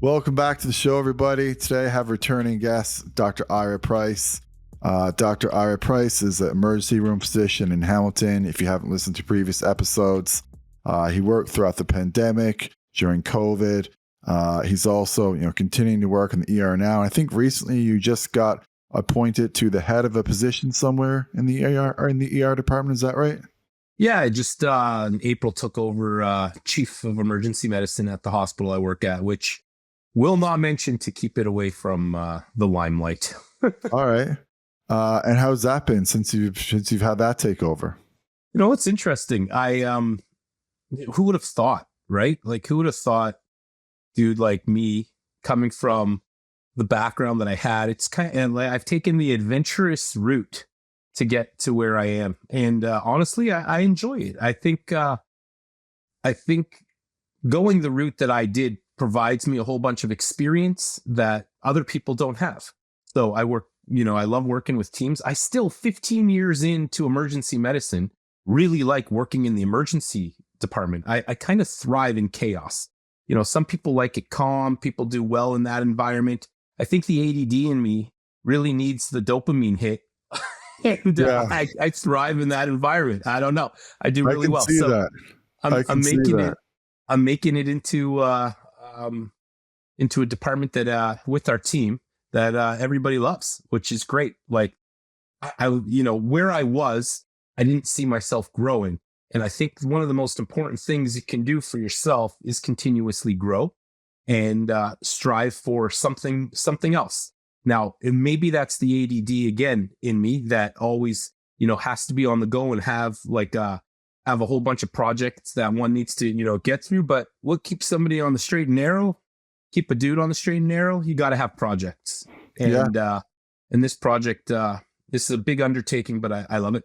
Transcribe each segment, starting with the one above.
Welcome back to the show, everybody. Today I have returning guest, Dr. Ira Price. Dr. Ira Price is an emergency room physician in Hamilton. If you haven't listened to previous episodes, he worked throughout the pandemic, during COVID. He's also, continuing to work in the ER now. I think recently you just got appointed to the head of a position somewhere in the ER or in the ER department. Is that right? Yeah, I just in April took over chief of emergency medicine at the hospital I work at, which will not mention to keep it away from the limelight. All right. And how's that been since you've had that takeover? It's interesting. Who would have thought, right? Like, who would have thought, dude, like me, coming from the background that I had, it's kind of like I've taken the adventurous route to get to where I am, and honestly, I enjoy it. I think going the route that I did provides me a whole bunch of experience that other people don't have. So I love working with teams. I still, 15 years into emergency medicine, really like working in the emergency department. I kind of thrive in chaos. Some people like it calm. People do well in that environment. I think the ADD in me really needs the dopamine hit. And I thrive in that environment. I don't know. I do really well. See so that. I'm making it into a department that with our team that everybody loves, which is great. Like where I was, I didn't see myself growing. And I think one of the most important things you can do for yourself is continuously grow and strive for something else. Now, maybe that's the ADD again in me that always, has to be on the go and have a whole bunch of projects that one needs to, get through. But what keeps somebody on the straight and narrow? Keep a dude on the straight and narrow? You got to have projects. And and this project, this is a big undertaking, but I love it.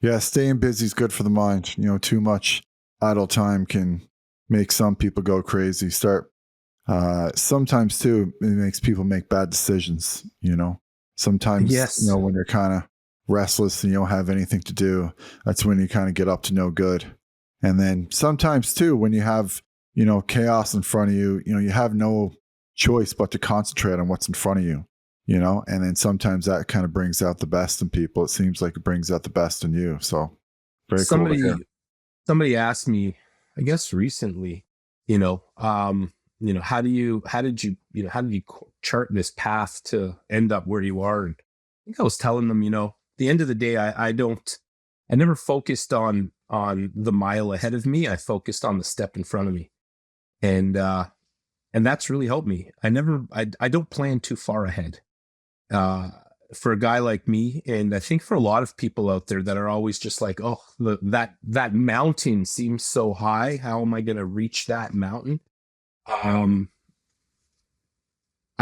Yeah, staying busy is good for the mind. Too much idle time can make some people go crazy. Sometimes too, it makes people make bad decisions. Sometimes, Yes. When you're kind of restless and you don't have anything to do, that's when you kind of get up to no good. And then sometimes too, when you have, chaos in front of you, you have no choice but to concentrate on what's in front of you, and then sometimes that kind of brings out the best in people. It seems like it brbrings out the best in you. So very cool to hear. Somebody asked me, I guess recently, how did you chart this path to end up where you are? And I think I was telling them, at the end of the day, I never focused on the mile ahead of me. I focused on the step in front of me. And that's really helped me. I don't plan too far ahead. For a guy like me, and I think for a lot of people out there that are always just like, oh, that mountain seems so high. How am I going to reach that mountain? I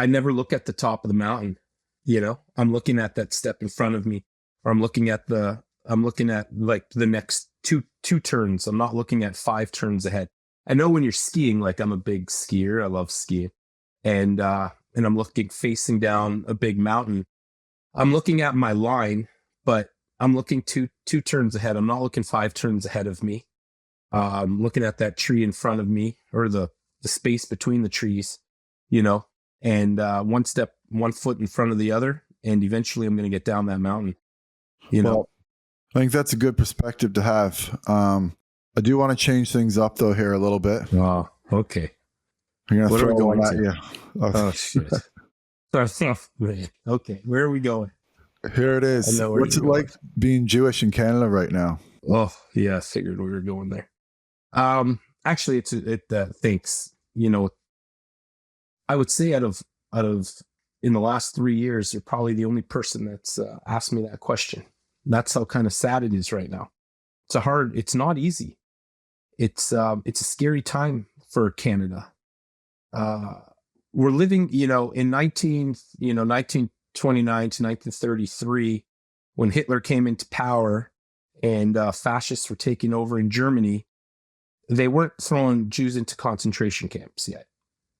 never look at the top of the mountain. I'm looking at that step in front of me, or I'm looking at like the next two turns. I'm not looking at 5 turns ahead. I know when you're skiing, like I'm a big skier. I love skiing. And I'm facing down a big mountain. I'm looking at my line, but I'm looking two turns ahead. I'm not looking 5 turns ahead of me. I'm looking at that tree in front of me, or the space between the trees, and one foot in front of the other. And eventually I'm going to get down that mountain, Well, I think that's a good perspective to have. I do want to change things up though here a little bit. Oh, okay. I'm going to throw one at you. Oh, shit. Okay. Where are we going? Here it is. What's it like being Jewish in Canada right now? Oh, yeah. I figured we were going there. Actually, thanks. I would say out of in the last 3 years, you're probably the only person that's asked me that question. That's how kind of sad it is right now. It's not easy. It's a scary time for Canada. We're living, in 1929 to 1933, when Hitler came into power and fascists were taking over in Germany. They weren't throwing Jews into concentration camps yet,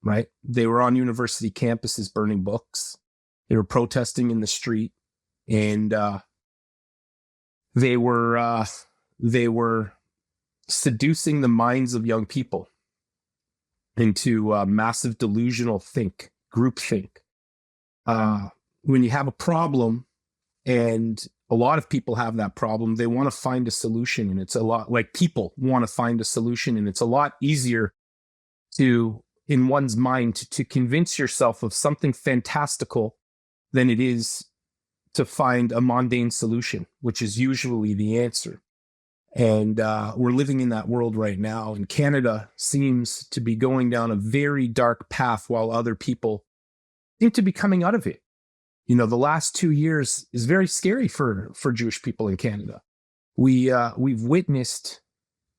right? They were on university campuses burning books. They were protesting in the street, and they were seducing the minds of young people. into massive delusional groupthink. When you have a problem, and a lot of people have that problem, they want to find a solution, and it's a lot like people want to find a solution, and it's a lot easier to, in one's mind, to convince yourself of something fantastical than it is to find a mundane solution, which is usually the answer. And we're living in that world right now. And Canada seems to be going down a very dark path while other people seem to be coming out of it. You know, the last 2 years is very scary for Jewish people in Canada. We've witnessed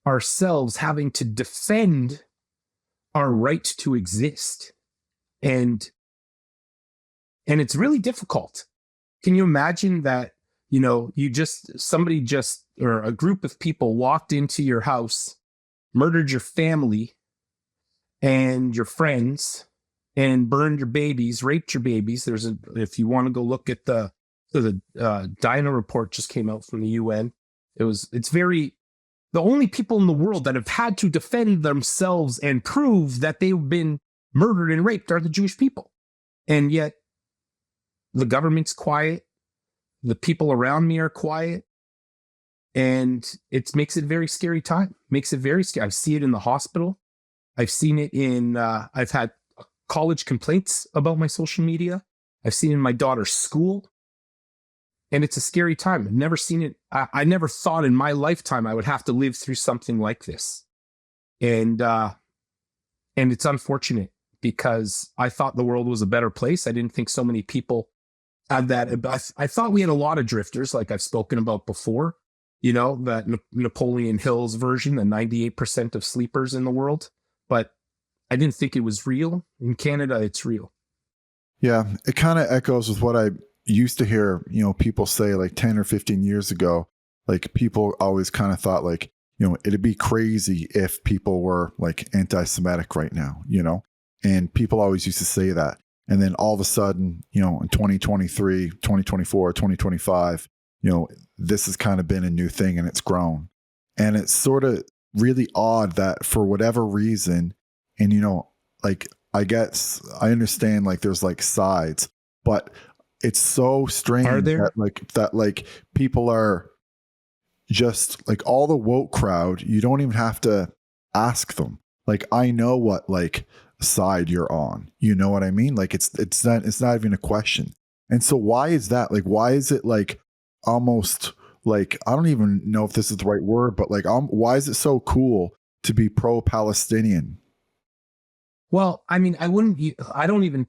ourselves having to defend our right to exist. And it's really difficult. Can you imagine that, you know, somebody or a group of people walked into your house, murdered your family and your friends, and burned your babies, raped your babies? If you want to go look at the Dinah report just came out from the UN. The only people in the world that have had to defend themselves and prove that they've been murdered and raped are the Jewish people. And yet the government's quiet. The people around me are quiet. And it makes it a very scary time. Makes it very scary. I see it in the hospital. I've seen it I've had college complaints about my social media. I've seen it in my daughter's school. And it's a scary time. I've never seen it. I never thought in my lifetime I would have to live through something like this. And it's unfortunate because I thought the world was a better place. I didn't think so many people had that. I thought we had a lot of drifters, like I've spoken about before, you know, that Napoleon Hill's version, the 98% of sleepers in the world. But I didn't think it was real. In Canada, it's real. Yeah, it kind of echoes with what I used to hear, you know, people say like 10 or 15 years ago. Like people always kind of thought like, you know, it'd be crazy if people were like anti-Semitic right now, you know, and people always used to say that. And then all of a sudden, you know, in 2023, 2024, 2025, you know, this has kind of been a new thing and it's grown. And it's sort of really odd that for whatever reason, and, you know, like, I guess I understand like there's like sides, but it's so strange that people are just like all the woke crowd. You don't even have to ask them. Like, I know what like side you're on. You know what I mean? Like it's not even a question. And so why is that? Like, why is it like almost like, I don't even know if this is the right word, but like, why is it so cool to be pro-Palestinian? Well, I mean, I don't even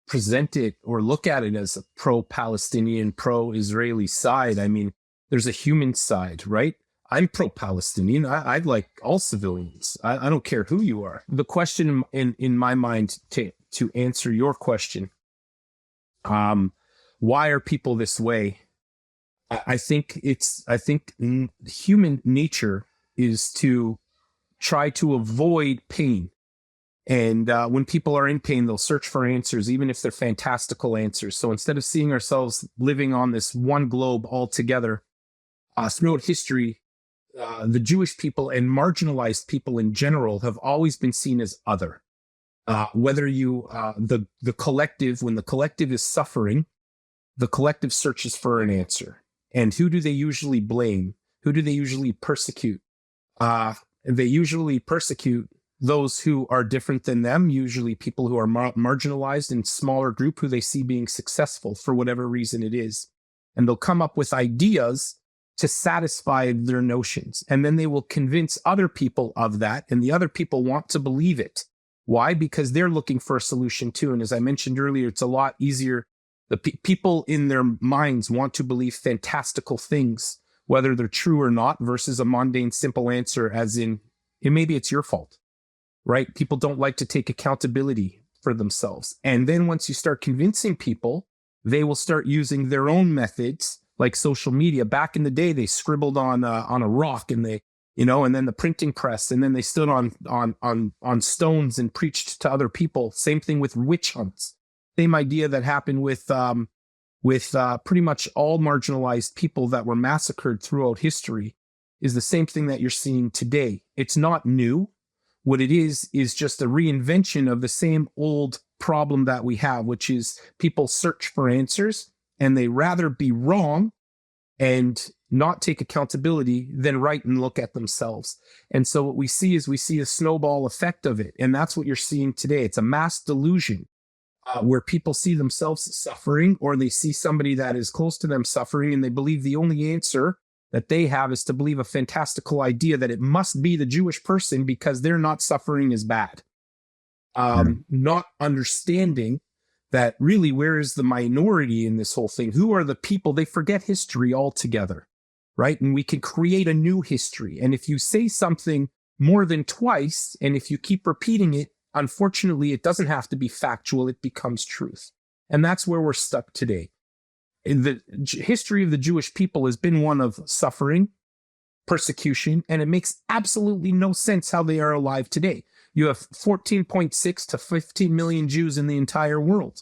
present it or look at it as a pro-Palestinian, pro-Israeli side. I mean, there's a human side, right? I'm pro-Palestinian. I like all civilians. I don't care who you are. The question in my mind to answer your question, why are people this way? I think human nature is to try to avoid pain. And when people are in pain, they'll search for answers, even if they're fantastical answers. So instead of seeing ourselves living on this one globe all together, throughout history, the Jewish people and marginalized people in general have always been seen as other. Whether the collective, when the collective is suffering, the collective searches for an answer. And who do they usually blame? Who do they usually persecute? They usually persecute those who are different than them, usually people who are marginalized in smaller group who they see being successful for whatever reason it is. And they'll come up with ideas to satisfy their notions. And then they will convince other people of that. And the other people want to believe it. Why? Because they're looking for a solution too. And as I mentioned earlier, it's a lot easier. The people in their minds want to believe fantastical things, whether they're true or not, versus a mundane, simple answer as in, maybe it's your fault. Right? People don't like to take accountability for themselves. And then once you start convincing people, they will start using their own methods, like social media. Back in the day, they scribbled on a rock, and they, you know, and then the printing press, and then they stood on stones and preached to other people. Same thing with witch hunts. Same idea that happened with pretty much all marginalized people that were massacred throughout history is the same thing that you're seeing today. It's not new. What it is just a reinvention of the same old problem that we have, which is people search for answers and they rather be wrong and not take accountability than right and look at themselves. And so what we see is a snowball effect of it. And that's what you're seeing today. It's a mass delusion where people see themselves suffering, or they see somebody that is close to them suffering, and they believe the only answer that they have is to believe a fantastical idea that it must be the Jewish person because they're not suffering as bad. Not understanding that really, where is the minority in this whole thing? Who are the people? They forget history altogether, right? And we can create a new history. And if you say something more than twice, and if you keep repeating it, unfortunately, it doesn't have to be factual. It becomes truth. And that's where we're stuck today. In the history of the Jewish people has been one of suffering, persecution, and it makes absolutely no sense how they are alive today. You have 14.6 to 15 million Jews in the entire world.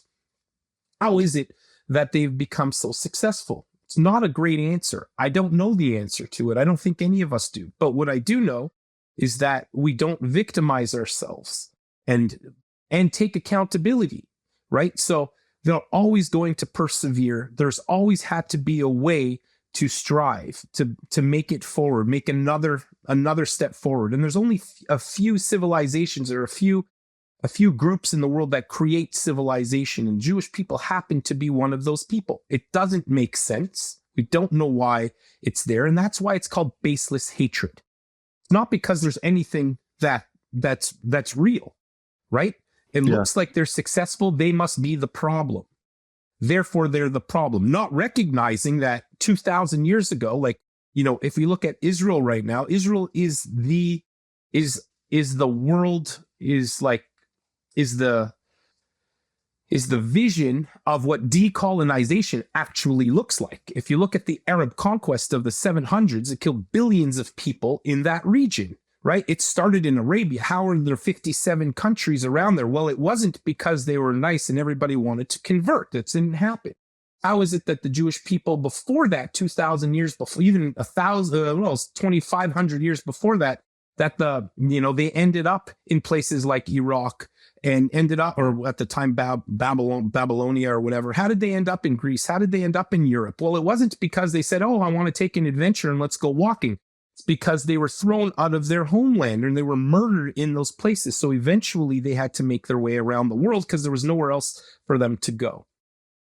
How is it that they've become so successful? It's not a great answer. I don't know the answer to it. I don't think any of us do. But what I do know is that we don't victimize ourselves and take accountability, right? So they're always going to persevere. There's always had to be a way to strive, to make it forward, make another step forward. And there's only a few civilizations or a few groups in the world that create civilization, and Jewish people happen to be one of those people. It doesn't make sense. We don't know why it's there, and that's why it's called baseless hatred. It's not because there's anything that's real, right? It looks like they're successful. They must be the problem. Therefore, they're the problem. Not recognizing that 2,000 years ago, like, you know, if we look at Israel right now, Israel is the vision of what decolonization actually looks like. If you look at the Arab conquest of the 700s, it killed billions of people in that region, right? It started in Arabia. How are there 57 countries around there? Well, it wasn't because they were nice and everybody wanted to convert. That didn't happen. How is it that the Jewish people before that, 2,000 years before, even 2,500 years before that, they ended up in places like Iraq and ended up, or at the time, Babylonia or whatever. How did they end up in Greece? How did they end up in Europe? Well, it wasn't because they said, oh, I want to take an adventure and let's go walking. It's because they were thrown out of their homeland and they were murdered in those places. So eventually they had to make their way around the world because there was nowhere else for them to go.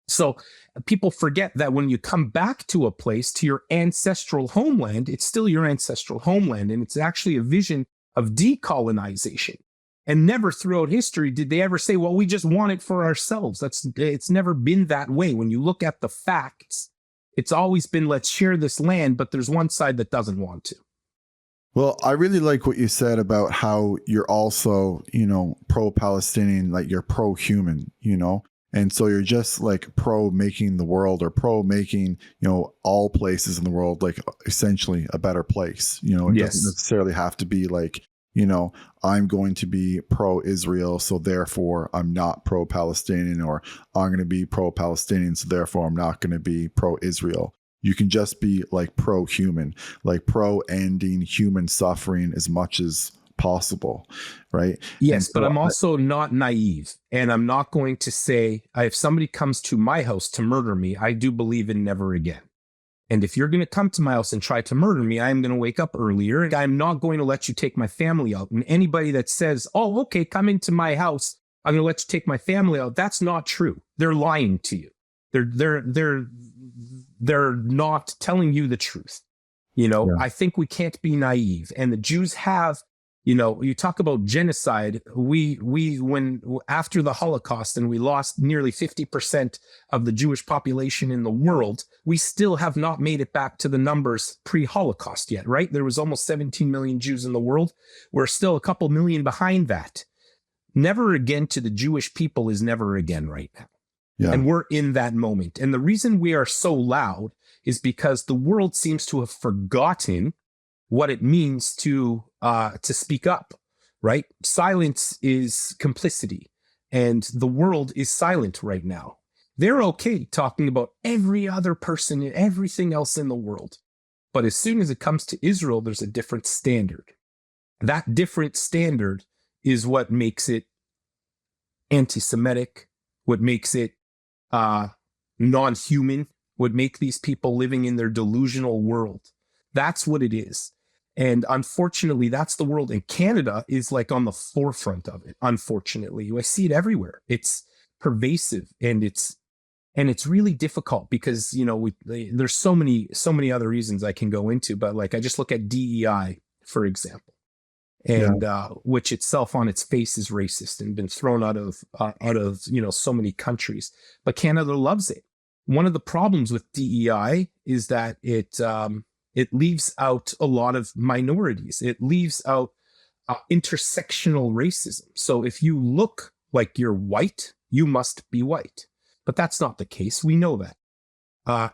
So people forget that when you come back to a place, to your ancestral homeland, it's still your ancestral homeland. And it's actually a vision of decolonization. And never throughout history did they ever say, well, we just want it for ourselves. It's never been that way. When you look at the facts, it's always been, let's share this land, but there's one side that doesn't want to. Well, I really like what you said about how you're also, pro-Palestinian, like you're pro-human, And so you're just like pro making the world, or pro making, all places in the world, like essentially a better place. It doesn't necessarily have to be like, I'm going to be pro-Israel, so therefore I'm not pro-Palestinian, or I'm going to be pro-Palestinian, so therefore I'm not going to be pro-Israel. You can just be like pro-human, like pro-ending human suffering as much as possible, right? Yes, but I'm also not naive, and I'm not going to say, if somebody comes to my house to murder me, I do believe in never again. And if you're going to come to my house and try to murder me, I'm going to wake up earlier, and I'm not going to let you take my family out. And anybody that says, oh, okay, come into my house, I'm going to let you take my family out, that's not true. They're lying to you. They're not telling you the truth. I think we can't be naive. And the Jews have, you talk about genocide. When after the Holocaust and we lost nearly 50% of the Jewish population in the world, we still have not made it back to the numbers pre-Holocaust yet, right? There was almost 17 million Jews in the world. We're still a couple million behind that. Never again to the Jewish people is never again right now. Yeah. And we're in that moment. And the reason we are so loud is because the world seems to have forgotten what it means to speak up, right? Silence is complicity, and the world is silent right now. They're okay talking about every other person and everything else in the world. But as soon as it comes to Israel, there's a different standard. That different standard is what makes it anti-Semitic, what makes it non-human, what make these people living in their delusional world. That's what it is. And unfortunately, that's the world. And Canada is like on the forefront of it. Unfortunately, I see it everywhere. It's pervasive, and it's really difficult because, you know, there's so many other reasons I can go into, but like I just look at DEI, for example, and which itself on its face is racist and been thrown out of you know, so many countries, but Canada loves it. One of the problems with DEI is that it leaves out a lot of minorities. It leaves out intersectional racism. So if you look like you're white, you must be white. But that's not the case. We know that.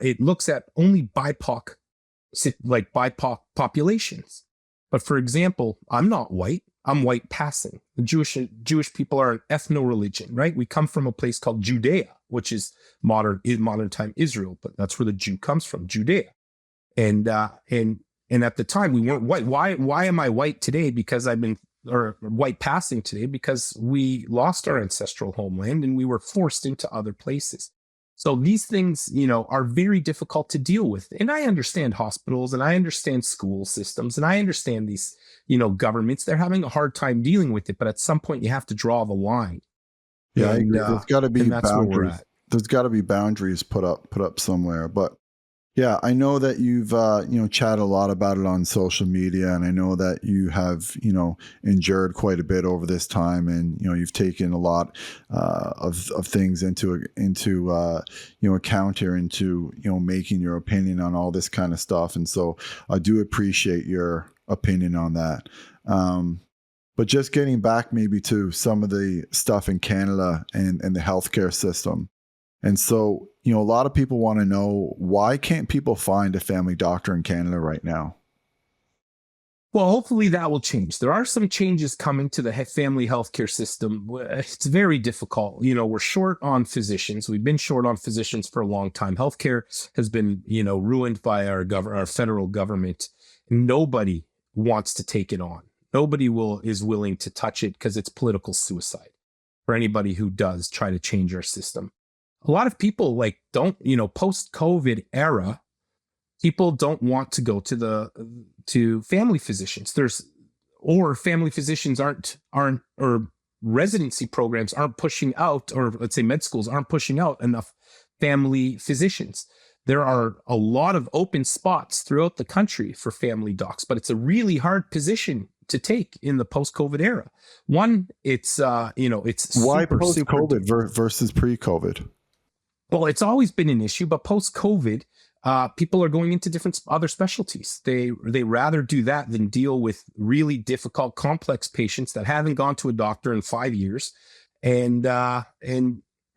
It looks at only BIPOC populations. But for example, I'm not white. I'm white passing. The Jewish people are an ethno-religion, right? We come from a place called Judea, which is modern time Israel, but that's where the Jew comes from, Judea. And at the time we weren't white. Why am I white today? Because or white passing today because we lost our ancestral homeland and we were forced into other places. So these things, you know, are very difficult to deal with. And I understand hospitals and I understand school systems and I understand these, you know, governments, they're having a hard time dealing with it. But at some point you have to draw the line. Yeah, and, there's got to be boundaries. There's got to be boundaries put up somewhere. But yeah, I know that you've you know, chatted a lot about it on social media, and I know that you have, you know, endured quite a bit over this time, and you know, you've taken a lot of things into you know, account here, into, you know, making your opinion on all this kind of stuff, and so I do appreciate your opinion on that. But just getting back maybe to some of the stuff in Canada and the healthcare system. And so, you know, a lot of people want to know, why can't people find a family doctor in Canada right now? Well, hopefully that will change. There are some changes coming to the family healthcare system. It's very difficult. You know, we're short on physicians. We've been short on physicians for a long time. Healthcare has been, you know, ruined by our federal government. Nobody wants to take it on. Nobody is willing to touch it because it's political suicide for anybody who does try to change our system. A lot of people don't, you know, post-COVID era, people don't want to go to family physicians. Or family physicians aren't, or residency programs aren't pushing out, or let's say med schools aren't pushing out enough family physicians. There are a lot of open spots throughout the country for family docs, but it's a really hard position to take in the post-COVID era. One, it's, you know, it's why post-COVID versus pre-COVID? Well, it's always been an issue, but post-COVID, people are going into different other specialties. They rather do that than deal with really difficult, complex patients that haven't gone to a doctor in 5 years, and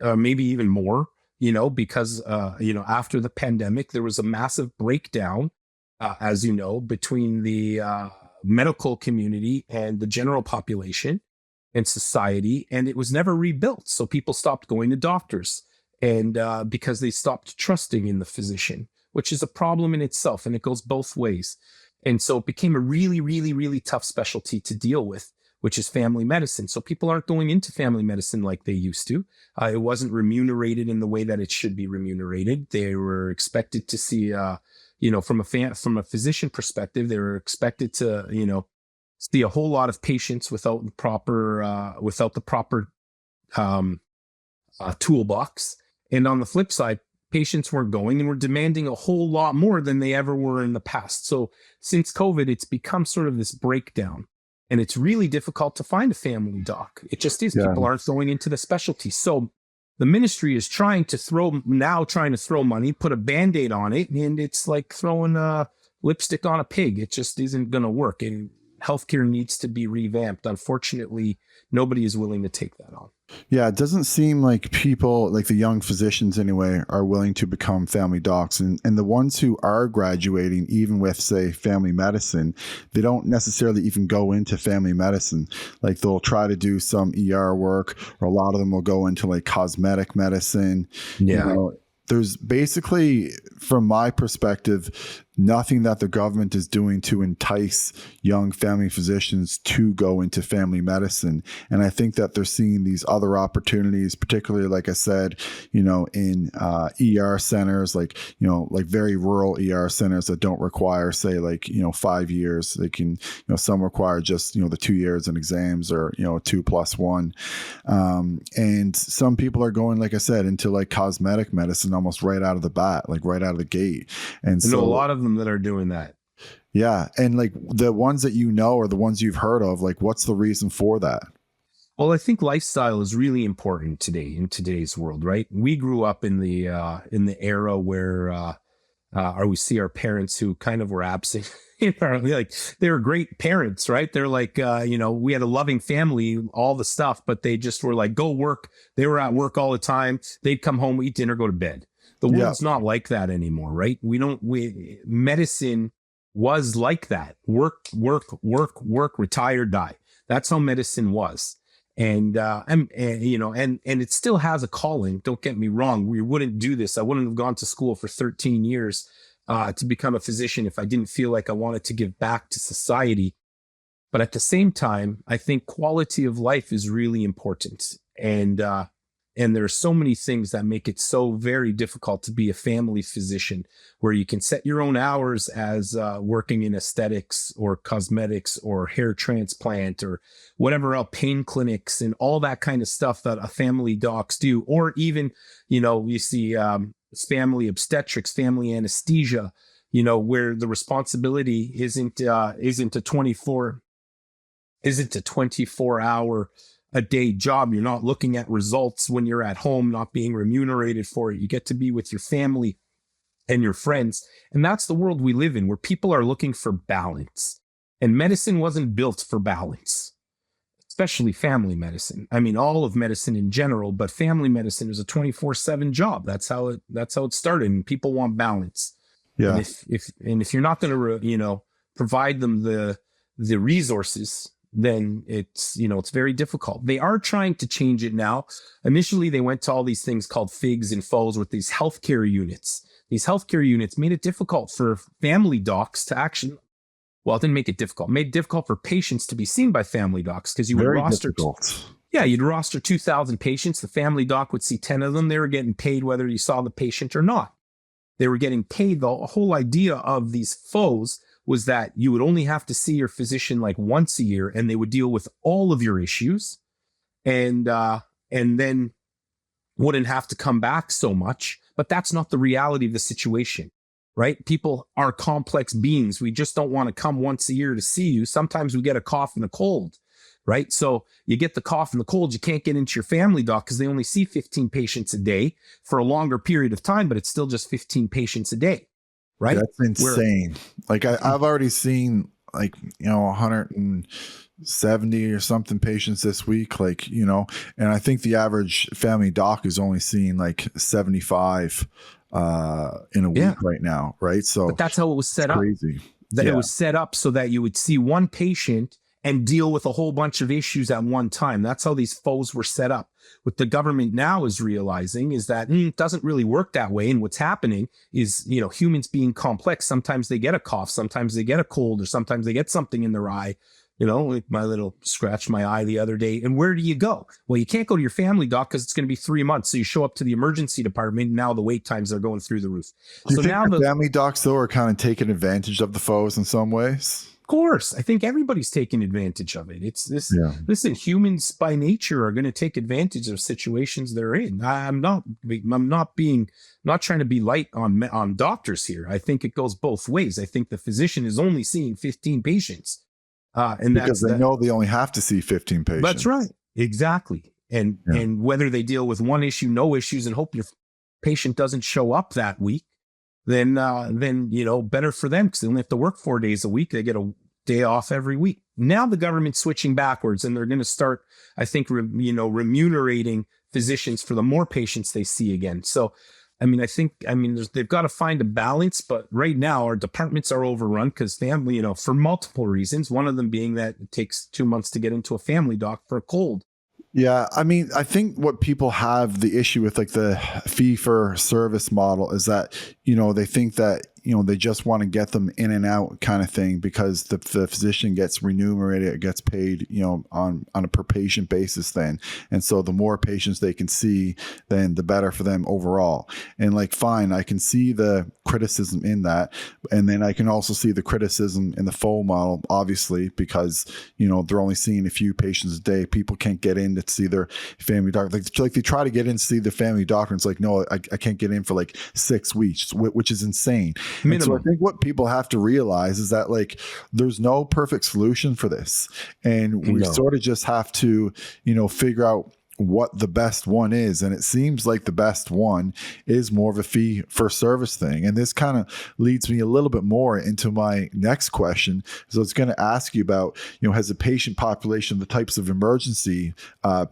maybe even more. You know, because you know, after the pandemic, there was a massive breakdown, as you know, between the medical community and the general population and society, and it was never rebuilt. So people stopped going to doctors. And because they stopped trusting in the physician, which is a problem in itself, and it goes both ways. And so it became a really, really, really tough specialty to deal with, which is family medicine. So people aren't going into family medicine like they used to. It wasn't remunerated in the way that it should be remunerated. They were expected to see, you know, from a physician perspective, they were expected to, you know, see a whole lot of patients without the proper toolbox. And on the flip side, patients weren't going and were demanding a whole lot more than they ever were in the past. So since COVID, it's become sort of this breakdown, and it's really difficult to find a family doc. It just is. Yeah. People aren't going into the specialty. So the ministry is trying to throw money, put a Band-Aid on it, and it's like throwing a lipstick on a pig. It just isn't going to work. And healthcare needs to be revamped. Unfortunately, nobody is willing to take that on. Yeah, it doesn't seem like people, like the young physicians anyway, are willing to become family docs. And the ones who are graduating, even with, say, family medicine, they don't necessarily even go into family medicine. Like they'll try to do some ER work, or a lot of them will go into like cosmetic medicine. Yeah. You know, there's basically, from my perspective, nothing that the government is doing to entice young family physicians to go into family medicine. And I think that they're seeing these other opportunities, particularly, like I said, in ER centers, like very rural ER centers that don't require, say, 5 years. They can, some require just, the 2 years and exams, or, 2+1. And some people are going, like I said, into like cosmetic medicine almost right out of the bat, like right out of the gate. And so a lot of them that are doing that. Yeah. And like the ones that or the ones you've heard of, like what's the reason for that? Well, I think lifestyle is really important today in today's world, right? We grew up in the era where we see our parents who kind of were absent. Like they were great parents, right? They're like, we had a loving family, all the stuff, but they just were like, go work. They were at work all the time. They'd come home, eat dinner, go to bed. The world's not like that anymore, right? Medicine was like that. Work, retire, die. That's how medicine was. And it still has a calling. Don't get me wrong. We wouldn't do this. I wouldn't have gone to school for 13 years to become a physician if I didn't feel like I wanted to give back to society. But at the same time, I think quality of life is really important. And there are so many things that make it so very difficult to be a family physician, where you can set your own hours as working in aesthetics or cosmetics or hair transplant or whatever else, pain clinics and all that kind of stuff that a family docs do. Or even, you see family obstetrics, family anesthesia, where the responsibility isn't a 24-hour a day job. You're not looking at results when you're at home, not being remunerated for it. You get to be with your family and your friends. And that's the world we live in, where people are looking for balance. And medicine wasn't built for balance, especially family medicine. I mean, all of medicine in general, but family medicine is a 24/7 job. That's how it started. And people want balance. Yeah. And if you're not going to, provide them the resources, then it's very difficult. They are trying to change it now. Initially, they went to all these things called FIGs and FOs with these healthcare units. These healthcare units made it difficult for family docs to actually, well, it didn't make it difficult. It made it difficult for patients to be seen by family docs, because you would roster. You'd roster 2,000 patients. The family doc would see 10 of them. They were getting paid whether you saw the patient or not. They were getting paid. The whole idea of these FOs was that you would only have to see your physician like once a year, and they would deal with all of your issues, and then wouldn't have to come back so much. But that's not the reality of the situation, right? People are complex beings. We just don't want to come once a year to see you. Sometimes we get a cough and a cold, right? So you get the cough and the cold, you can't get into your family doc because they only see 15 patients a day for a longer period of time, but it's still just 15 patients a day. Right? That's insane. I've already seen 170 or something patients this week, and I think the average family doc is only seeing 75 in a week right now. Right. So but that's how it was set up. Crazy. It was set up so that you would see one patient and deal with a whole bunch of issues at one time. That's how these FOs were set up. What the government now is realizing is that it doesn't really work that way. And what's happening is, humans being complex. Sometimes they get a cough, sometimes they get a cold, or sometimes they get something in their eye. Like my little scratch my eye the other day. And where do you go? Well, you can't go to your family doc because it's going to be 3 months. So you show up to the emergency department. And now the wait times are going through the roof. Do you think now the family docs, though, are kind of taking advantage of the FOs in some ways? Of course, I think everybody's taking advantage of it. It's this. Yeah. Listen, humans by nature are going to take advantage of situations they're in. I'm not trying to be light on doctors here. I think it goes both ways. I think the physician is only seeing 15 patients, and because they know they only have to see 15 patients. That's right, exactly. And whether they deal with one issue, no issues, and hope your patient doesn't show up that week, then better for them, because they only have to work 4 days a week. They get a day off every week. Now the government's switching backwards, and they're going to start, I think, remunerating physicians for the more patients they see again. So, they've got to find a balance, but right now our departments are overrun because family, for multiple reasons. One of them being that it takes 2 months to get into a family doc for a cold. Yeah, I think what people have the issue with, the fee for service model, is that, they think that, they just want to get them in and out kind of thing, because the physician gets remunerated, it gets paid, on a per patient basis then. And so the more patients they can see, then the better for them overall. And like, fine, I can see the criticism in that. And then I can also see the criticism in the full model, obviously, because, they're only seeing a few patients a day. People can't get in to see their family doctor. Like they try to get in to see the family doctor, and it's like, no, I can't get in for like 6 weeks, which is insane. And so I think what people have to realize is that, like, there's no perfect solution for this. And we sort of just have to, figure out what the best one is. And it seems like the best one is more of a fee for service thing. And this kind of leads me a little bit more into my next question. So it's going to ask you about, has the patient population, the types of emergency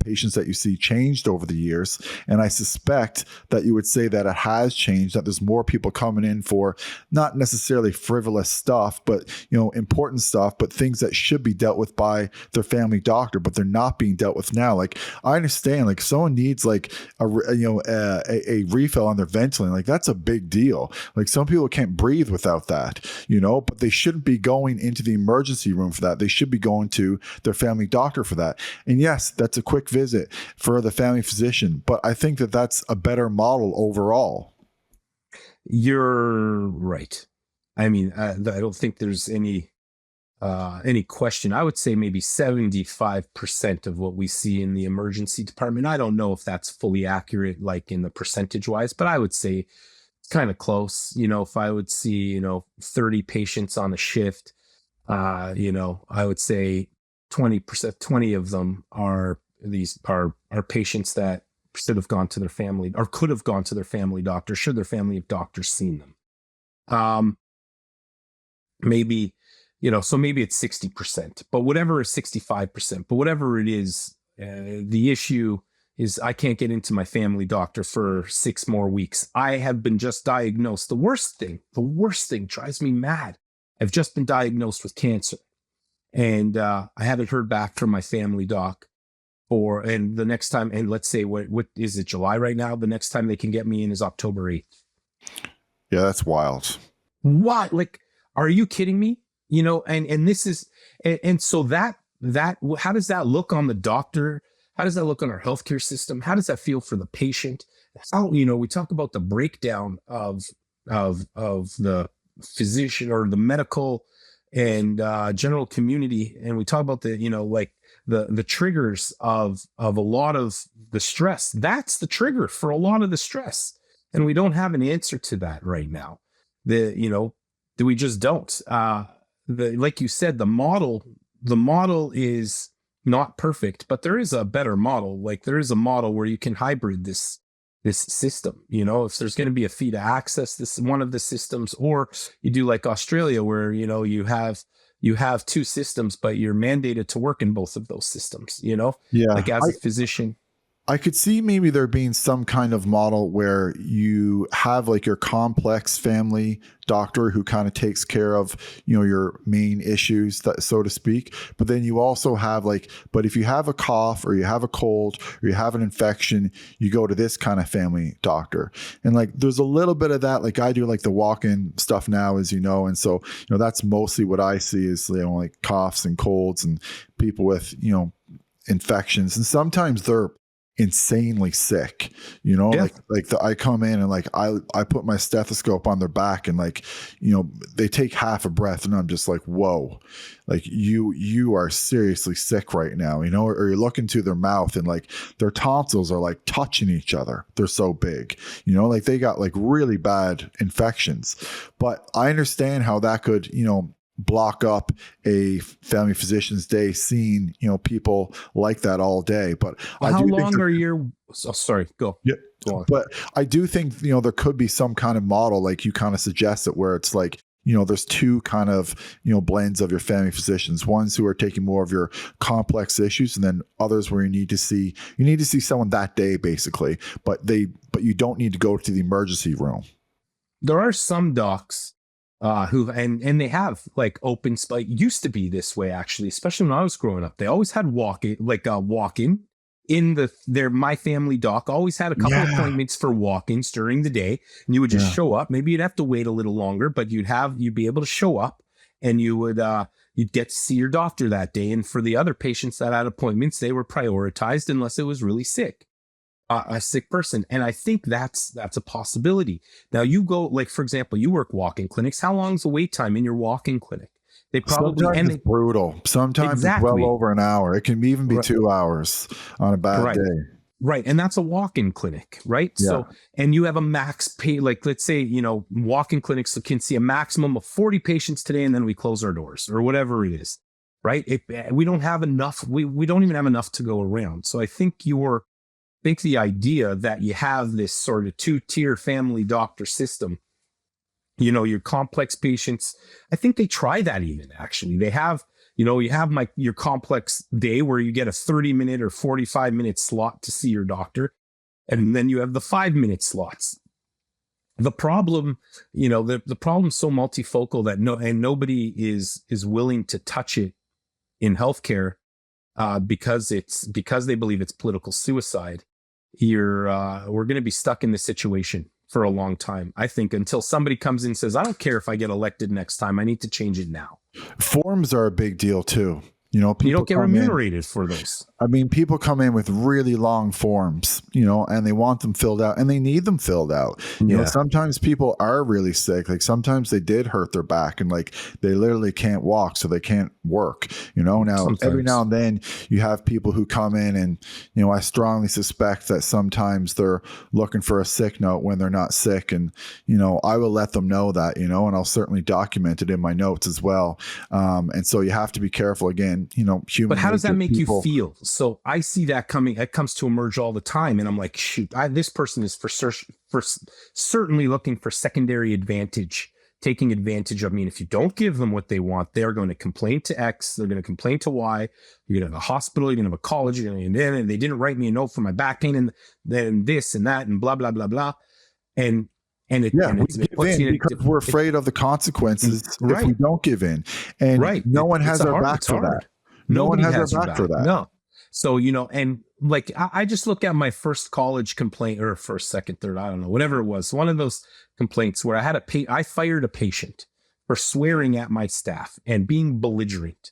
patients that you see, changed over the years? And I suspect that you would say that it has changed, that there's more people coming in for not necessarily frivolous stuff, but, important stuff, but things that should be dealt with by their family doctor, but they're not being dealt with now. Like, I understand, like, someone needs like a refill on their ventilator, like, that's a big deal. Like, some people can't breathe without that, but they shouldn't be going into the emergency room for that. They should be going to their family doctor for that. And yes, that's a quick visit for the family physician, but I think that that's a better model overall. You're right. I mean, I don't think there's any question. I would say maybe 75% of what we see in the emergency department. I don't know if that's fully accurate, like in the percentage wise, but I would say it's kind of close. If I would see, 30 patients on a shift, I would say 20%, 20 of them are patients that should have gone to their family, or could have gone to their family doctor, should their family doctors seen them. Maybe, so maybe it's 60%, but whatever is 65%, but whatever it is, the issue is I can't get into my family doctor for 6 more weeks. I have been just diagnosed. The worst thing drives me mad. I've just been diagnosed with cancer, and I haven't heard back from my family doc and the next time, and let's say, what is it, July right now? The next time they can get me in is October 8th. Yeah, that's wild. What? Like, are you kidding me? And this is, and so that, how does that look on the doctor? How does that look on our healthcare system? How does that feel for the patient? How, we talk about the breakdown of the physician or the medical and general community. And we talk about the, like the triggers of a lot of the stress. That's the trigger for a lot of the stress. And we don't have an answer to that right now. We just don't. Like you said, the model is not perfect, but there is a better model. Like, there is a model where you can hybrid this system. If there's going to be a fee to access this one of the systems, or you do like Australia, where you have 2 systems, but you're mandated to work in both of those systems. Yeah, like as a physician. I could see maybe there being some kind of model where you have like your complex family doctor who kind of takes care of, your main issues, so to speak. But then you also have but if you have a cough, or you have a cold, or you have an infection, you go to this kind of family doctor. And like, there's a little bit of that. Like, I do like the walk-in stuff now, as you know. And so, that's mostly what I see is, like coughs and colds and people with, infections. And sometimes they're insanely sick, Yeah. I come in and like I put my stethoscope on their back, and like, they take half a breath, and I'm just like, whoa, like you are seriously sick right now, or you look into their mouth, and like their tonsils are like touching each other. They're so big, like they got like really bad infections. But I understand how that could, block up a family physician's day, seeing, people like that all day. But how long are your, sorry, go. Yeah. Go on. But I do think, there could be some kind of model, like you kind of suggested, where it's like, there's 2 kind of, blends of your family physicians, ones who are taking more of your complex issues, and then others where you need to see someone that day, basically, but you don't need to go to the emergency room. There are some docs who and they have like open, like, used to be this way, actually, especially when I was growing up. They always had walk-in their My Family doc always had a couple appointments for walk-ins during the day, and you would just show up. Maybe you'd have to wait a little longer, but you'd be able to show up, and you'd get to see your doctor that day. And for the other patients that had appointments, they were prioritized unless it was really sick, a sick person. And I think that's a possibility. Now you go, like, for example, you work walk-in clinics. How long's the wait time in your walk-in clinic? They probably sometimes it's brutal. Sometimes it's well over an hour. It can even be 2 hours on a bad day. Right. And that's a walk-in clinic, right? Yeah. So, and you have a max pay, like, let's say, walk-in clinics can see a maximum of 40 patients today, and then we close our doors or whatever it is, right? We don't have enough. We don't even have enough to go around. So I think the idea that you have this sort of 2-tier family doctor system, your complex patients, I think they try that even, actually. They have, you have your complex day where you get a 30-minute or 45-minute slot to see your doctor. And then you have the 5-minute slots. The problem, the problem's so multifocal that nobody is willing to touch it in healthcare because they believe it's political suicide. We're going to be stuck in this situation for a long time, I think, until somebody comes in and says, I don't care if I get elected next time, I need to change it now. Forms are a big deal too. People you don't get remunerated for those. I mean, people come in with really long forms, and they want them filled out, and they need them filled out. Sometimes people are really sick. Like sometimes they did hurt their back and like they literally can't walk, so they can't work. Now sometimes. Every now and then you have people who come in and, I strongly suspect that sometimes they're looking for a sick note when they're not sick. And, I will let them know that, and I'll certainly document it in my notes as well. And so you have to be careful again. But how does that make you feel? So I see that coming. It comes to emerge all the time, and I'm like, shoot, this person is for certainly looking for secondary advantage, taking advantage of me. And if you don't give them what they want, they're going to complain to X. They're going to complain to Y. You're going to have a hospital. You're going to have a college. And they didn't write me a note for my back pain, and then this and that, and blah blah blah blah. It puts you because we're afraid of the consequences if we don't give in, and no one has our back for that. Nobody has our back for that. No. So, and like, I just look at my first college complaint, or first, second, third, I don't know, whatever it was. One of those complaints where I fired a patient for swearing at my staff and being belligerent.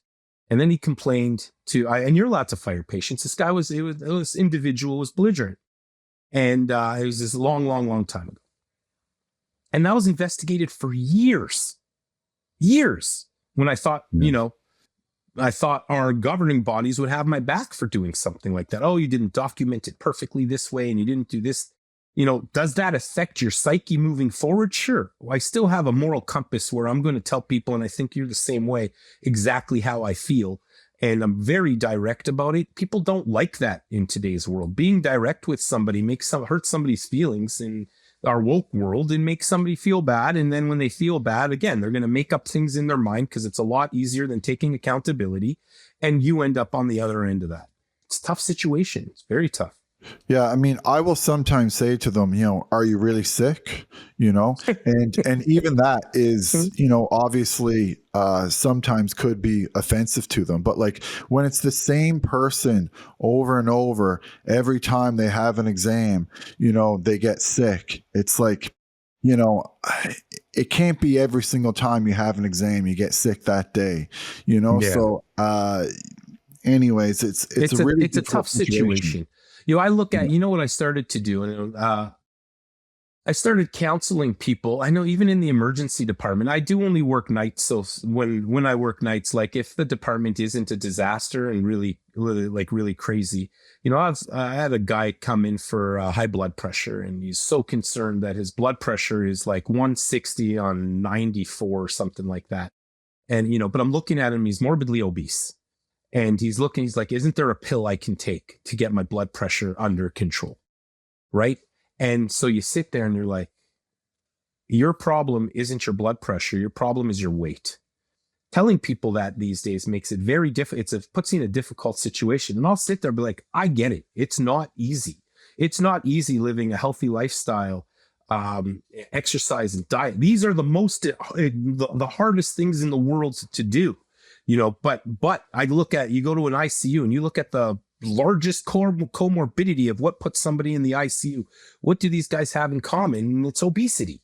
And then he complained and you're allowed to fire patients. This guy was individual was belligerent. And it was this long, long, long time ago. And that was investigated for years, when I thought, I thought our governing bodies would have my back for doing something like that. Oh, you didn't document it perfectly this way, and you didn't do this. Does that affect your psyche moving forward? Sure. I still have a moral compass where I'm going to tell people, and I think you're the same way, exactly how I feel. And I'm very direct about it. People don't like that in today's world. Being direct with somebody hurts somebody's feelings in our woke world and makes somebody feel bad. And then when they feel bad, again, they're going to make up things in their mind because it's a lot easier than taking accountability. And you end up on the other end of that. It's a tough situation. It's very tough. Yeah, I mean, I will sometimes say to them, are you really sick? And even that is, obviously sometimes could be offensive to them. But like when it's the same person over and over, every time they have an exam, they get sick. It's like, it can't be every single time you have an exam, you get sick that day, So anyways, it's a tough situation. I look at, what I started to do, and I started counseling people. I know even in the emergency department, I do only work nights. So when I work nights, like if the department isn't a disaster and really crazy, I had a guy come in for high blood pressure, and he's so concerned that his blood pressure is like 160 on 94 or something like that. And, but I'm looking at him, he's morbidly obese. And he's like, isn't there a pill I can take to get my blood pressure under control? Right. And so you sit there and you're like, your problem isn't your blood pressure. Your problem is your weight. Telling people that these days makes it very difficult. It puts you in a difficult situation. And I'll sit there and be like, I get it. It's not easy. It's not easy living a healthy lifestyle, exercise and diet. These are the hardest things in the world to do. But I look at, you go to an ICU and you look at the largest comorbidity of what puts somebody in the ICU. What do these guys have in common? And it's obesity,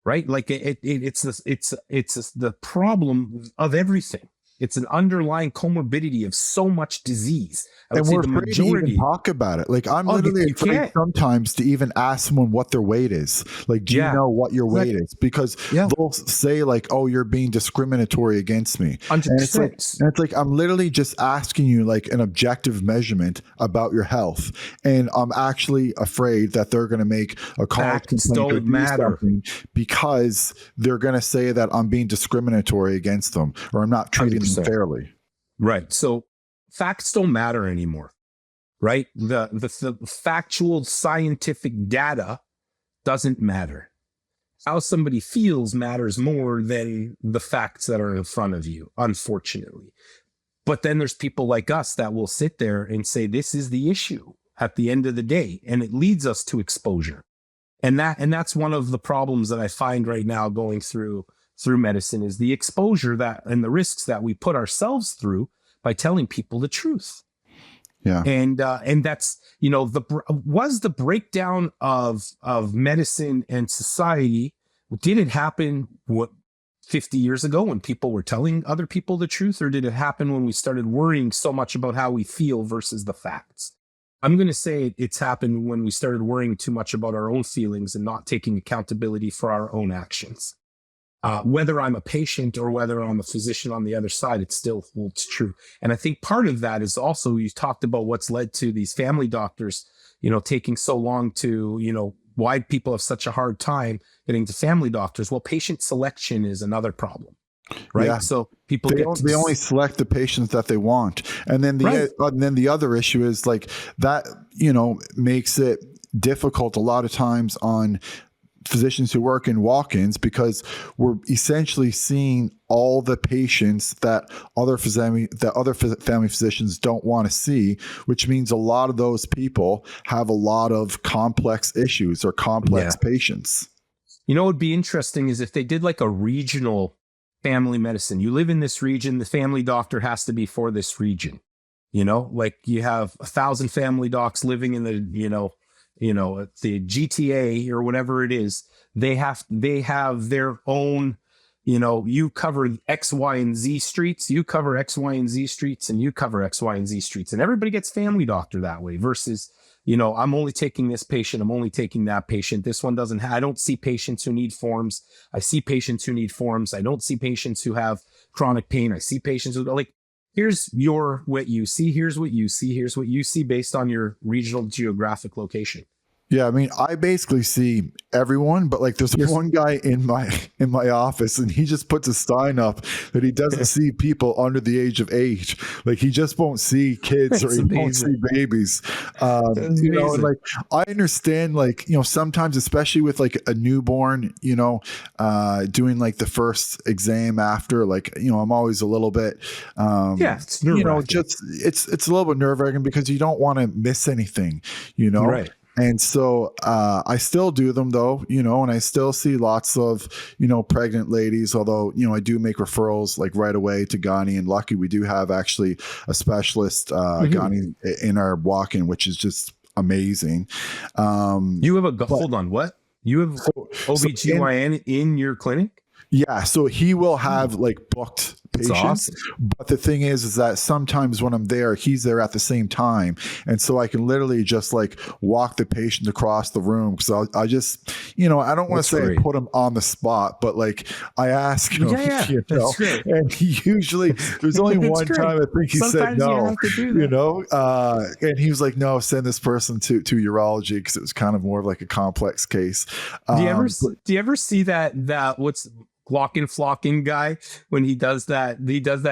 right? Like it's the problem of everything. It's an underlying comorbidity of so much disease. And we're afraid to even talk about it. Like, I'm literally afraid sometimes to even ask someone what their weight is. Like, do you know what your weight is? Because they'll say like, oh, you're being discriminatory against me. 100%. And it's like, I'm literally just asking you like an objective measurement about your health. And I'm actually afraid that they're going to make a call complaint or do something because they're going to say that I'm being discriminatory against them or I'm not treating them fairly. Right. So facts don't matter anymore, right? The factual scientific data doesn't matter. How somebody feels matters more than the facts that are in front of you, unfortunately. But then there's people like us that will sit there and say, this is the issue at the end of the day. And it leads us to exposure. And that's one of the problems that I find right now going through medicine is the exposure that and the risks that we put ourselves through by telling people the truth. Yeah. And that's, was the breakdown of medicine and society, did it happen 50 years ago when people were telling other people the truth, or did it happen when we started worrying so much about how we feel versus the facts? I'm going to say it's happened when we started worrying too much about our own feelings and not taking accountability for our own actions. Whether I'm a patient or whether I'm a physician on the other side, it still holds true. And I think part of that is also, you talked about what's led to these family doctors, taking so long to, why people have such a hard time getting to family doctors. Well, patient selection is another problem, right? Yeah. So people they only select the patients that they want. And then the other issue is like that, makes it difficult a lot of times on physicians who work in walk-ins because we're essentially seeing all the patients that other family physicians don't want to see, which means a lot of those people have a lot of complex issues or complex patients. What would be interesting is if they did like a regional family medicine. You live in this region, the family doctor has to be for this region. Like you have 1,000 family docs living in the, the GTA or whatever it is. They have their own, you cover X, Y, and Z streets, you cover X, Y, and Z streets, and you cover X, Y, and Z streets. And everybody gets family doctor that way versus, I'm only taking this patient, I'm only taking that patient. This one doesn't I don't see patients who need forms. I see patients who need forms. I don't see patients who have chronic pain. I see patients who like, here's what you see, here's what you see, here's what you see based on your regional geographic location. Yeah, I mean, I basically see everyone, but like there's one guy in my office and he just puts a sign up that he doesn't see people under the age of 8. Like he just won't see kids or he won't see babies. And like I understand like, sometimes especially with like a newborn, doing like the first exam after, like, I'm always a little bit it's nerve-wracking. It's a little bit nerve-wracking because you don't want to miss anything, Right. And so I still do them though, and I still see lots of, pregnant ladies, although, I do make referrals like right away to Ghani, and lucky we do have actually a specialist Ghani in our walk-in, which is just amazing. You have hold on, what? You have OBGYN in your clinic? Yeah. So he will have like booked patients. Awesome. But the thing is that sometimes when I'm there, he's there at the same time. And so I can literally just like walk the patient across the room. Because I just, I don't want to say I put him on the spot, but like I ask him, that's great. And he usually, there's only one time I think he said no, and he was like, no, send this person to urology because it was kind of more of like a complex case. Do you ever see that what's Glockin Flockin guy when he does that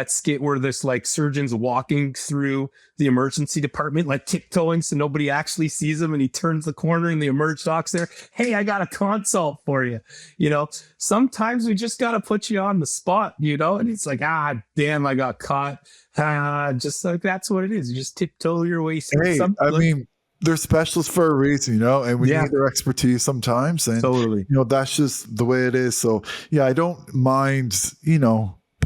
skit where there's like surgeons walking through the emergency department like tiptoeing so nobody actually sees him, and he turns the corner and the emerge doc's there. Hey, I got a consult for you. Sometimes we just got to put you on the spot, and it's like, damn, I got caught. Just like that's what it is. You just tiptoe your way through something. I mean, they're specialists for a reason, and we need their expertise sometimes. And, totally. That's just the way it is. So, I don't mind,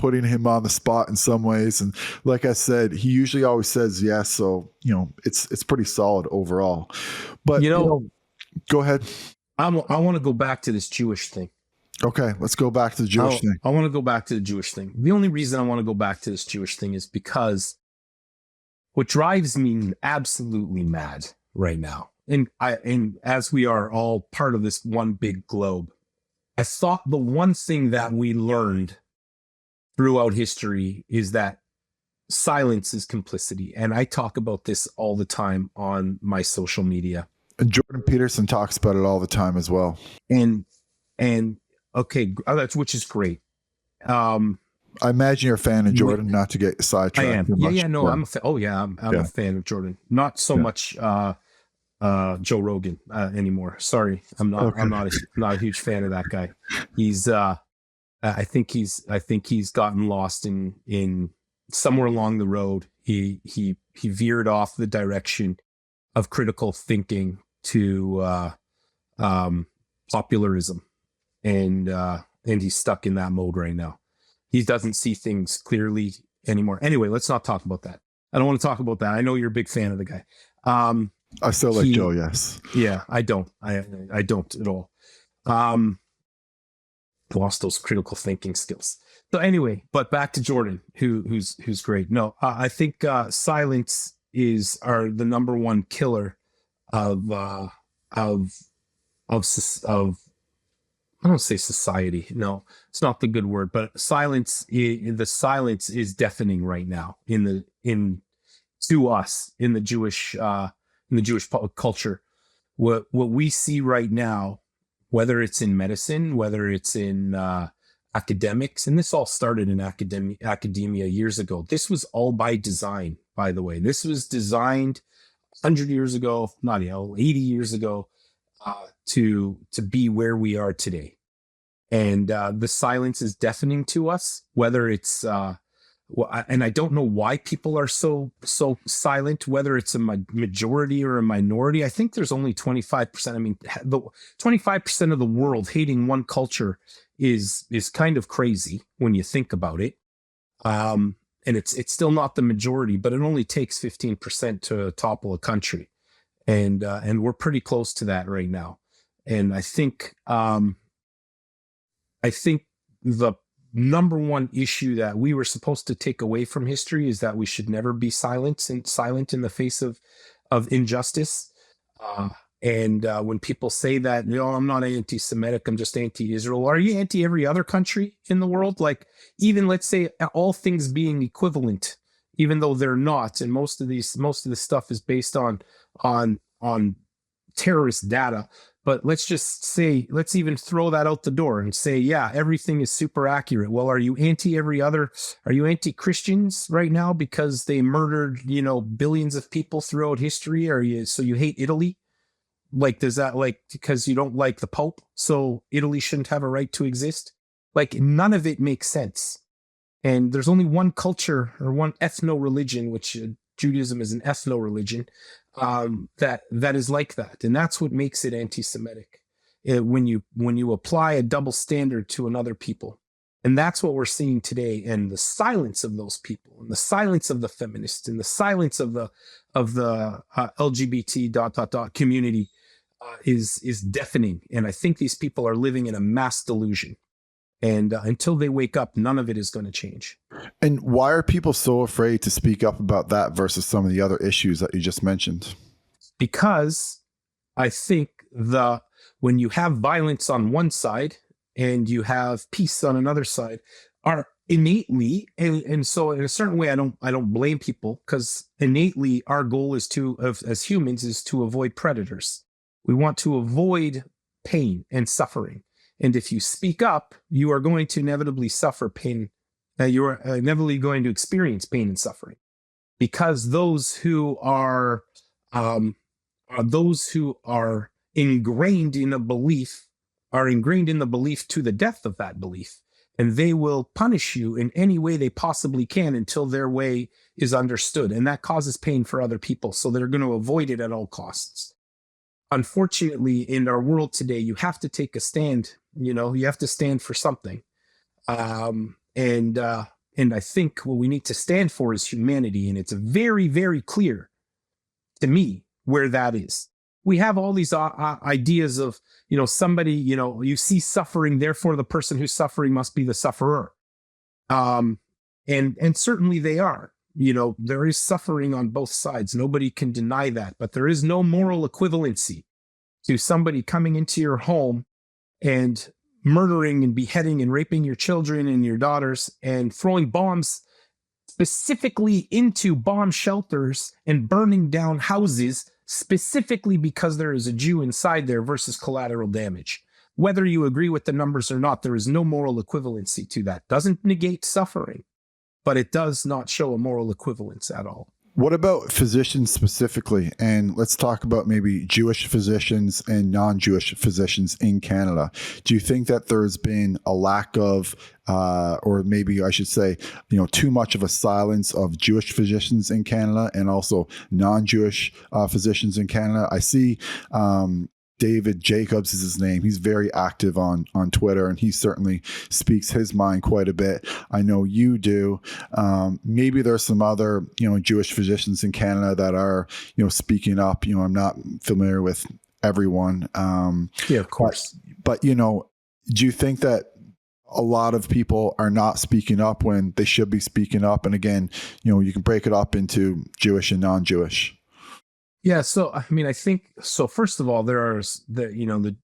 putting him on the spot in some ways. And like I said, he usually always says yes. So, it's pretty solid overall. But, go ahead. I want to go back to this Jewish thing. Okay, let's go back to the Jewish thing. I want to go back to the Jewish thing. The only reason I want to go back to this Jewish thing is because what drives me absolutely mad right now, and as we are all part of this one big globe, I thought the one thing that we learned throughout history is that silence is complicity. And I talk about this all the time on my social media. And Jordan Peterson talks about it all the time as well. And okay, which is great. I imagine you're a fan of Jordan, not to get sidetracked. I am. I'm a fan. Oh yeah, I'm a fan of Jordan. Not so much Joe Rogan anymore. Sorry, I'm not a huge fan of that guy. He's I think he's gotten lost in somewhere along the road. He veered off the direction of critical thinking to popularism, and he's stuck in that mode right now. He doesn't see things clearly anymore. Anyway, let's not talk about that. I don't want to talk about that. I know you're a big fan of the guy. I still like Joe, yes. Yeah, I don't. I don't at all. Lost those critical thinking skills. So anyway, but back to Jordan, who's great. No, I think silence are the number one killer of I don't say society. No, it's not the good word, but silence. The silence is deafening right now to us in the Jewish culture. What we see right now, whether it's in medicine, whether it's in academics, and this all started in academia years ago. This was all by design, by the way. This was designed 100 years ago, not 80 years ago, to be where we are today. And the silence is deafening to us, whether it's and I don't know why people are so silent, whether it's a majority or a minority. I think there's only 25%. I mean, the 25% of the world hating one culture is kind of crazy when you think about it. And it's still not the majority, but it only takes 15% to topple a country. And we're pretty close to that right now. And I think the number one issue that we were supposed to take away from history is that we should never be silent in the face of injustice. And when people say that, I'm not anti-Semitic, I'm just anti-Israel. Are you anti every other country in the world? Like, even let's say all things being equivalent, even though they're not, and most of this stuff is based on terrorist data. But let's just say, let's even throw that out the door and say, yeah, everything is super accurate. Well, are you anti-Christians right now because they murdered, billions of people throughout history? So you hate Italy? Like, does that, because you don't like the Pope, so Italy shouldn't have a right to exist? Like, none of it makes sense. And there's only one culture or one ethno-religion, which Judaism is an ethno-religion, that is like that. And that's what makes it anti-Semitic, when you apply a double standard to another people. And that's what we're seeing today. And the silence of those people, and the silence of the feminists, and the silence of the LGBT ... community is deafening. And I think these people are living in a mass delusion. And until they wake up, none of it is going to change. And why are people so afraid to speak up about that versus some of the other issues that you just mentioned? Because I think when you have violence on one side and you have peace on another side, are innately, and so in a certain way, I don't blame people, because innately our goal as humans is to avoid predators. We want to avoid pain and suffering. And if you speak up, you are going to inevitably suffer pain. You are inevitably going to experience pain and suffering, because those who are ingrained in a belief are ingrained in the belief to the death of that belief, and they will punish you in any way they possibly can until their way is understood, and that causes pain for other people. So they're going to avoid it at all costs. Unfortunately, in our world today, you have to take a stand. You have to stand for something. And I think what we need to stand for is humanity. And it's very, very clear to me where that is. We have all these ideas of, somebody, you see suffering, therefore the person who's suffering must be the sufferer. And certainly they are. There is suffering on both sides. Nobody can deny that. But there is no moral equivalency to somebody coming into your home and murdering and beheading and raping your children and your daughters and throwing bombs specifically into bomb shelters and burning down houses specifically because there is a Jew inside there versus collateral damage. Whether you agree with the numbers or not, there is no moral equivalency to that. Doesn't negate suffering, but it does not show a moral equivalence at all. What about physicians specifically? And let's talk about maybe Jewish physicians and non-Jewish physicians in Canada. Do you think that there's been a lack of, or maybe I should say, too much of a silence of Jewish physicians in Canada and also non-Jewish physicians in Canada? I see David Jacobs is his name. He's very active on Twitter, and he certainly speaks his mind quite a bit. I know you do. Maybe there's some other, Jewish physicians in Canada that are, speaking up. I'm not familiar with everyone. Yeah, of course. But do you think that a lot of people are not speaking up when they should be speaking up? And again, you can break it up into Jewish and non-Jewish. Yeah. So, I think, so first of all, there are the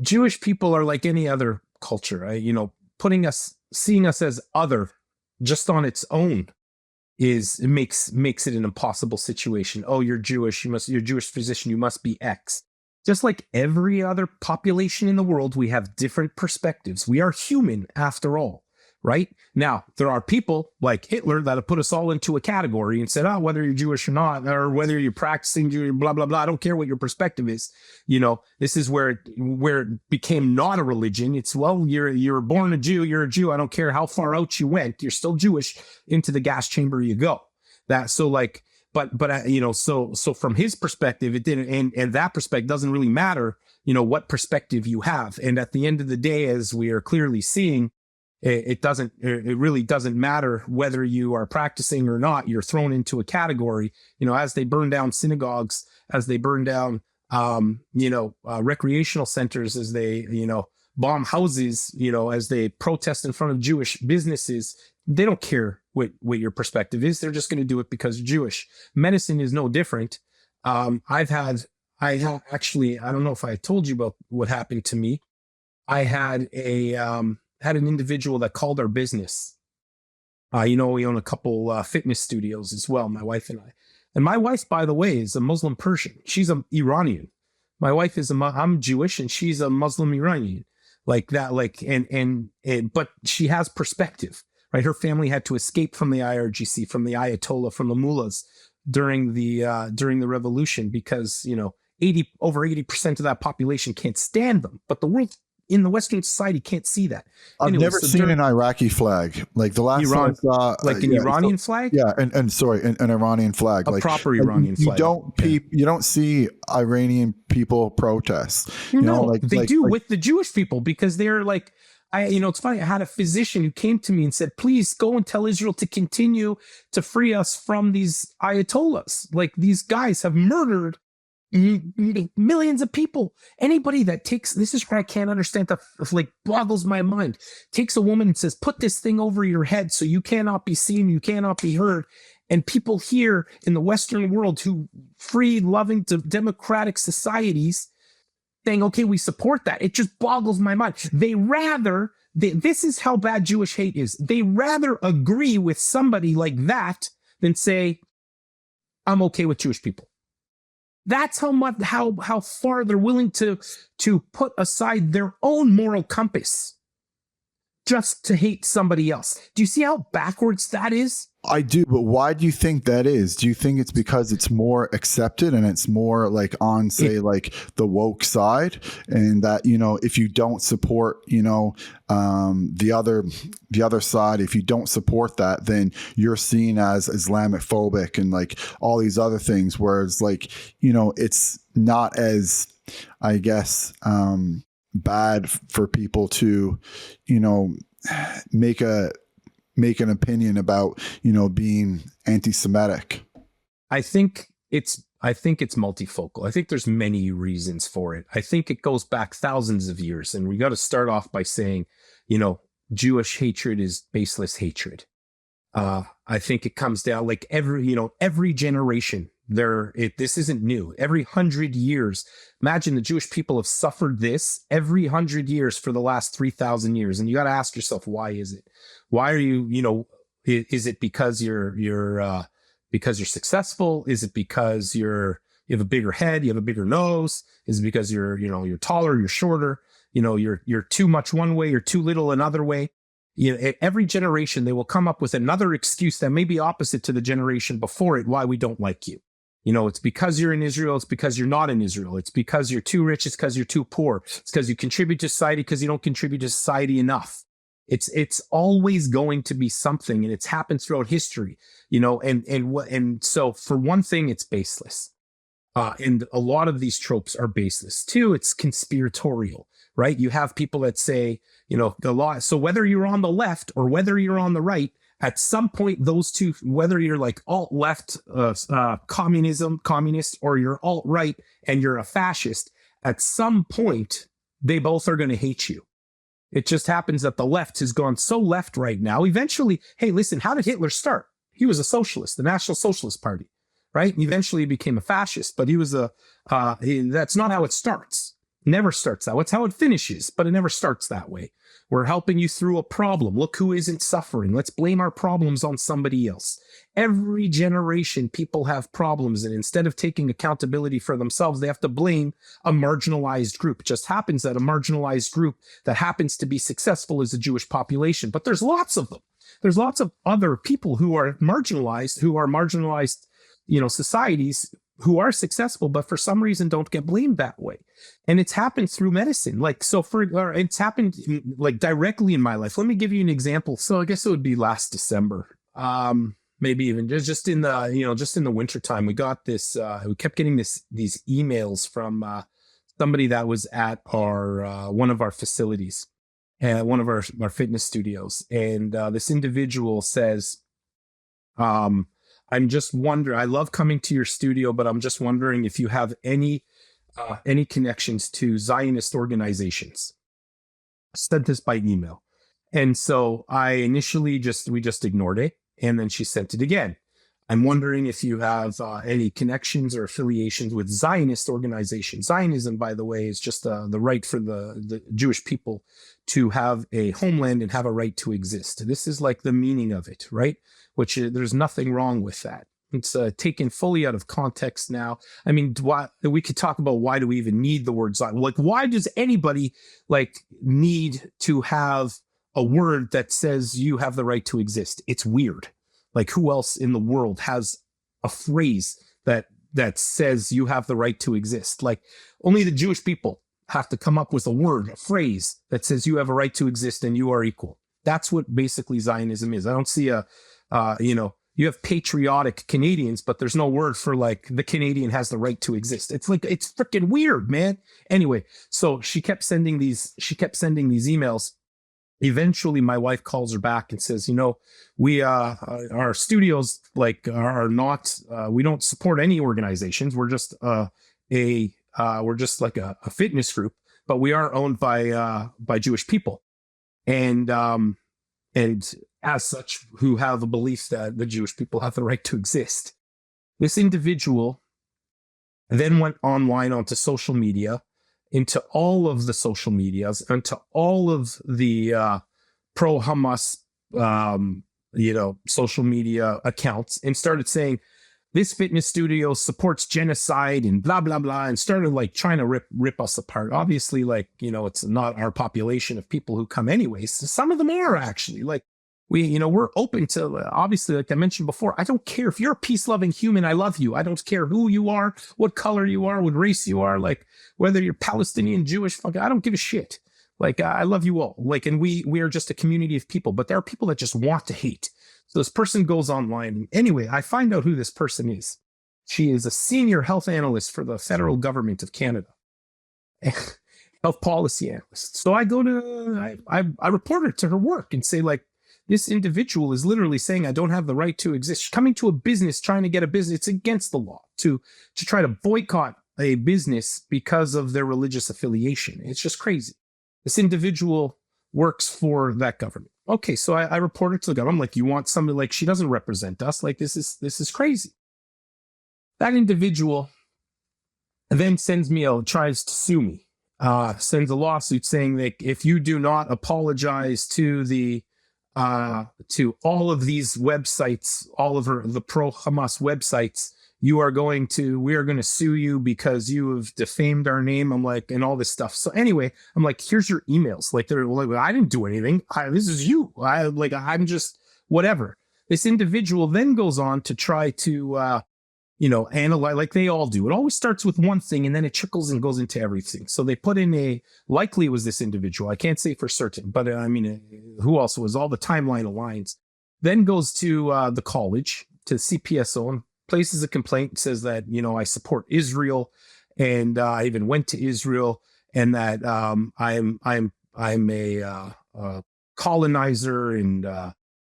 Jewish people are like any other culture, right? Seeing us as other just on its own it makes it an impossible situation. Oh, you're Jewish. You're a Jewish physician. You must be X. Just like every other population in the world, we have different perspectives. We are human after all. Right? Now, there are people like Hitler that have put us all into a category and said, whether you're Jewish or not, or whether you're practicing Jewish, blah, blah, blah. I don't care what your perspective is. This is where it became not a religion. It's, well, you're born a Jew. You're a Jew. I don't care how far out you went. You're still Jewish. Into the gas chamber you go. So from his perspective, it didn't, and that perspective doesn't really matter, what perspective you have. And at the end of the day, as we are clearly seeing, it really doesn't matter whether you are practicing or not. You're thrown into a category, as they burn down synagogues, as they burn down, recreational centers, as they, bomb houses, as they protest in front of Jewish businesses. They don't care what your perspective is. They're just going to do it because you're Jewish. Medicine is no different. I have actually, I don't know if I told you about what happened to me. I had an individual that called our business. We own a couple fitness studios as well, my wife and I. And my wife, by the way, is a Muslim Persian. She's an Iranian. My wife is I'm Jewish and she's a Muslim Iranian. Like that, but she has perspective, right? Her family had to escape from the IRGC, from the Ayatollah, from the mullahs during the revolution because, over 80% of that population can't stand them. But the world in the Western society can't see that. I've never seen an Iraqi flag. Like the last time I saw, Iranian flag. Yeah, an Iranian flag, a proper Iranian flag. You don't see Iranian people protest. They do with the Jewish people because they're like, it's funny. I had a physician who came to me and said, "Please go and tell Israel to continue to free us from these Ayatollahs. Like these guys have murdered millions of people. Anybody that this is where I can't understand boggles my mind. Takes a woman and says, put this thing over your head so you cannot be seen, you cannot be heard. And people here in the Western world who free, loving, democratic societies saying, okay, we support that. It just boggles my mind. This is how bad Jewish hate is. They rather agree with somebody like that than say, I'm okay with Jewish people. That's how far they're willing to put aside their own moral compass just to hate somebody else. Do you see how backwards that is? I do, but why do you think that is? Do you think it's because it's more accepted and it's more like on, say, like the woke side, and that, if you don't support, the other side, if you don't support that, then you're seen as Islamophobic and like all these other things, whereas like, it's not as, I guess, bad for people to, you know, make an opinion about, you know, being anti-Semitic? I think it's multifocal. I think there's many reasons for it. I think it goes back thousands of years, and we got to start off by saying, you know, Jewish hatred is baseless hatred. I think it comes down like every generation this isn't new. Every 100 years, imagine the Jewish people have suffered this every 100 years for the last 3,000 years. And you got to ask yourself, why is it? Why are you, is it because you're successful? Is it because you have a bigger head, you have a bigger nose? Is it because you're taller, you're shorter, you're too much one way, you're too little another way? Every generation, they will come up with another excuse that may be opposite to the generation before it, why we don't like you. It's because you're in Israel. It's because you're not in Israel. It's because you're too rich. It's because you're too poor. It's because you contribute to society because you don't contribute to society enough. It's always going to be something, and it's happened throughout history, and so for one thing, it's baseless. And a lot of these tropes are baseless. Two, it's conspiratorial, right? You have people that say, the law. So whether you're on the left or whether you're on the right, at some point, those two, whether you're like alt-left, communist, or you're alt-right and you're a fascist, at some point, they both are going to hate you. It just happens that the left has gone so left right now. Eventually, hey, listen, how did Hitler start? He was a socialist, the National Socialist Party, right? And eventually he became a fascist, but he was that's not how it starts. Never starts that way. It's how it finishes, but it never starts that way. We're helping you through a problem. Look who isn't suffering. Let's blame our problems on somebody else. Every generation, people have problems, and instead of taking accountability for themselves, they have to blame a marginalized group. It just happens that a marginalized group that happens to be successful is the Jewish population, but there's lots of them. There's lots of other people who are marginalized, societies who are successful, but for some reason don't get blamed that way. And it's happened through medicine. It's happened like directly in my life. Let me give you an example. So I guess it would be last December. Maybe even just in the winter time, we got this, we kept getting these emails from somebody that was at our, one of our facilities, one of our fitness studios. And this individual says, I'm just wondering, I love coming to your studio, but I'm just wondering if you have any connections to Zionist organizations. I sent this by email. And so I initially we just ignored it. And then she sent it again. I'm wondering if you have any connections or affiliations with Zionist organizations. Zionism, by the way, is just the right for the Jewish people to have a homeland and have a right to exist. This is like the meaning of it, right? Which there's nothing wrong with that. It's taken fully out of context now. I mean, we could talk about why do we even need the word Zion? Like, why does anybody need to have a word that says you have the right to exist? It's weird. Like, who else in the world has a phrase that says you have the right to exist? Like, only the Jewish people have to come up with a word, a phrase that says you have a right to exist and you are equal. That's what basically Zionism is. I don't see you have patriotic Canadians, but there's no word for like the Canadian has the right to exist. It's freaking weird, man. Anyway, so she kept sending these emails. Eventually my wife calls her back and says, we, our studios are not, we don't support any organizations. We're just, we're just like a fitness group, but we are owned by Jewish people. And as such, who have a belief that the Jewish people have the right to exist. This individual then went online onto social media, into all of the social medias, into all of the pro-Hamas, social media accounts, and started saying, this fitness studio supports genocide and blah, blah, blah, and started trying to rip us apart. Obviously, it's not our population of people who come anyways. Some of them are actually we're open to, obviously, like I mentioned before, I don't care if you're a peace-loving human, I love you. I don't care who you are, what color you are, what race you are, whether you're Palestinian, Jewish, I don't give a shit. I love you all. And we are just a community of people, but there are people that just want to hate. So this person goes online. Anyway, I find out who this person is. She is a senior health analyst for the federal government of Canada. health policy analyst. So I go to, I report her to her work and say, like, this individual is literally saying I don't have the right to exist. She's coming to a business, trying to get a business. It's against the law to try to boycott a business because of their religious affiliation. It's just crazy. This individual works for that government. Okay, so I report her to the government. I'm like, you want somebody, like, she doesn't represent us. Like, this is crazy. That individual then tries to sue me, sends a lawsuit saying that if you do not apologize to to all of these websites, all of the pro-Hamas websites, we are going to sue you because you have defamed our name. I'm like, and all this stuff. So anyway, I'm like, here's your emails. Like, they're like, I didn't do anything. This is you. I'm just whatever. This individual then goes on to try to, analyze, like they all do. It always starts with one thing and then it trickles and goes into everything. So they put in likely it was this individual. I can't say for certain, but who else was, all the timeline aligns. Then goes to the college, to CPSO, and places a complaint, says that, I support Israel, and I even went to Israel, and that I'm a colonizer, and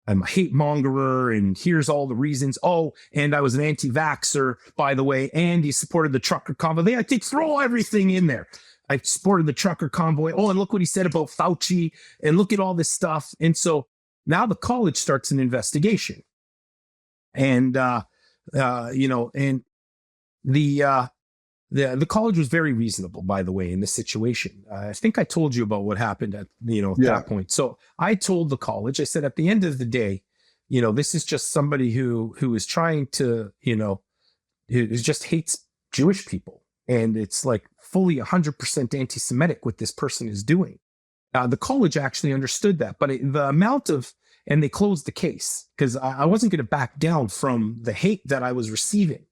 I'm a hate mongerer, and here's all the reasons. Oh, and I was an anti-vaxxer, by the way, and he supported the trucker convoy. They throw everything in there. I supported the trucker convoy. Oh, and look what he said about Fauci, and look at all this stuff. And so now the college starts an investigation. And and the college was very reasonable, by the way, in this situation. I think I told you about what happened at that point. So I told the college, I said, at the end of the day, this is just somebody who is trying to, who just hates Jewish people, and it's like fully 100% anti-Semitic what this person is doing. The college actually understood that, but the amount of, and they closed the case because I wasn't going to back down from the hate that I was receiving.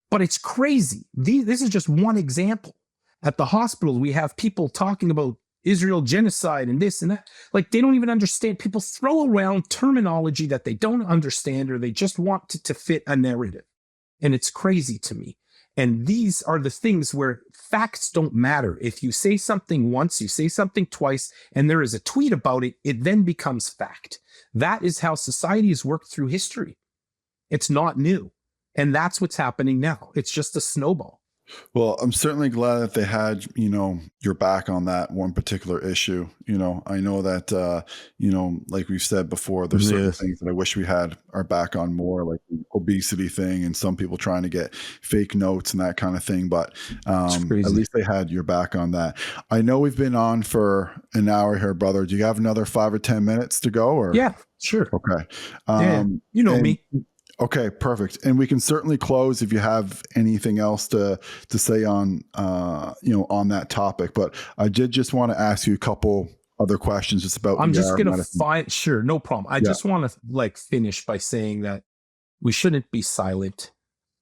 But it's crazy. This is just one example. At the hospital, we have people talking about Israel genocide and this and that. Like, they don't even understand. People throw around terminology that they don't understand, or they just want to fit a narrative. And it's crazy to me. And these are the things where facts don't matter. If you say something once, you say something twice, and there is a tweet about it, it then becomes fact. That is how society has worked through history. It's not new. And that's what's happening now. It's just a snowball. Well, I'm certainly glad that they had, your back on that one particular issue. I know that, like we've said before, there's certain things that I wish we had our back on more, like the obesity thing and some people trying to get fake notes and that kind of thing. But at least they had your back on that. I know we've been on for an hour here, brother. Do you have another 5 or 10 minutes to go? Or yeah, sure. Okay. Me. Okay, perfect. And we can certainly close if you have anything else to say on on that topic. But I did just want to ask you a couple other questions just about. I'm just gonna sure, no problem. I just want to finish by saying that we shouldn't be silent.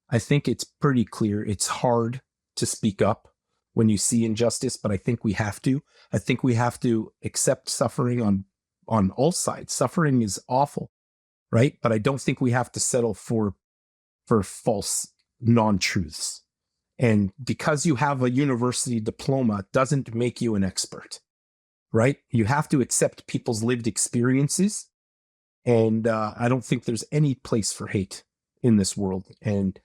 I think it's pretty clear. It's hard to speak up when you see injustice, but I think we have to. I think we have to accept suffering on all sides. Suffering is awful. Right. But I don't think we have to settle for false non-truths. And because you have a university diploma doesn't make you an expert. Right. You have to accept people's lived experiences. And I don't think there's any place for hate in this world. And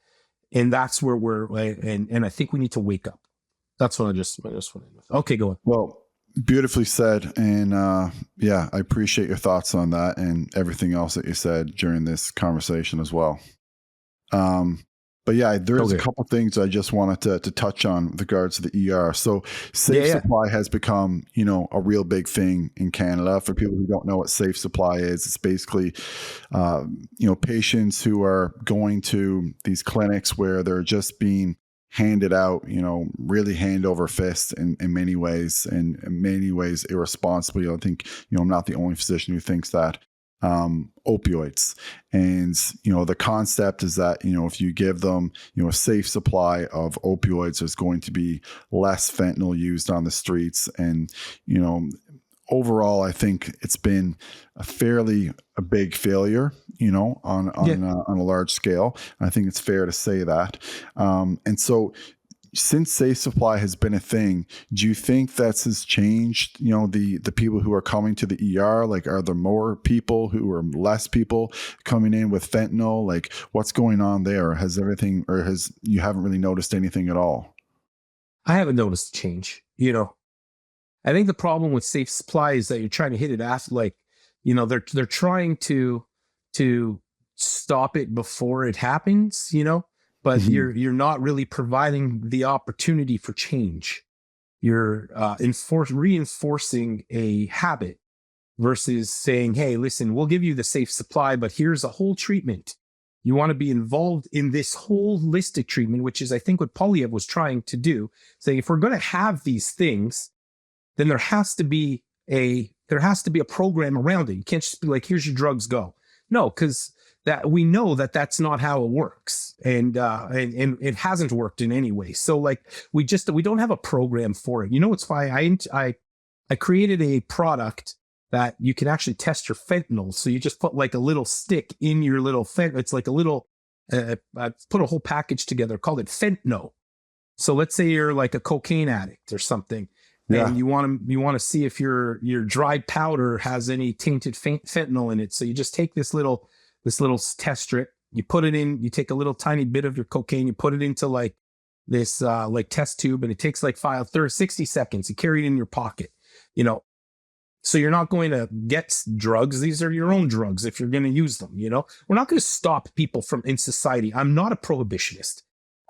that's where and I think we need to wake up. That's what I just wanted to. Okay, go on. Well, beautifully said. And I appreciate your thoughts on that and everything else that you said during this conversation as well. But yeah, there's a couple things I just wanted to touch on with regards to the ER. So safe supply has become, a real big thing in Canada. For people who don't know what safe supply is, it's basically, patients who are going to these clinics where they're just being handed out, really hand over fist in many ways, and in many ways irresponsibly. I think, I'm not the only physician who thinks that. Opioids. And, the concept is that, if you give them, a safe supply of opioids, there's going to be less fentanyl used on the streets. And, overall, I think it's been a big failure, on a large scale. I think it's fair to say that. And so, since safe supply has been a thing, do you think that's has changed, the people who are coming to the ER? Like, are there more people who are less people coming in with fentanyl? Like, what's going on there? Has everything, or you haven't really noticed anything at all? I haven't noticed a change. I think the problem with safe supply is that you're trying to hit it after, like, they're trying to stop it before it happens, but Mhm. you're not really providing the opportunity for change. You're reinforcing a habit versus saying, hey, listen, we'll give you the safe supply, but here's a whole treatment. You want to be involved in this holistic treatment, which is, I think, what Polyev was trying to do, saying if we're going to have these things, then there has to be a program around it. You can't just be like, here's your drugs, go. No, because that we know that that's not how it works, and it hasn't worked in any way. So like we don't have a program for it. It's why I created a product that you can actually test your fentanyl. So you just put like a little stick in your little fentanyl. It's like a little I put a whole package together, called it Fentanyl. So let's say you're like a cocaine addict or something, Yeah. and you want to see if your dried powder has any tainted fentanyl in it. So you just take this little test strip, you put it in, you take a little tiny bit of your cocaine, you put it into like this like test tube, and it takes like 60 seconds. You carry it in your pocket, so you're not going to get drugs. These are your own drugs if you're going to use them. We're not going to stop people from in society. I'm not a prohibitionist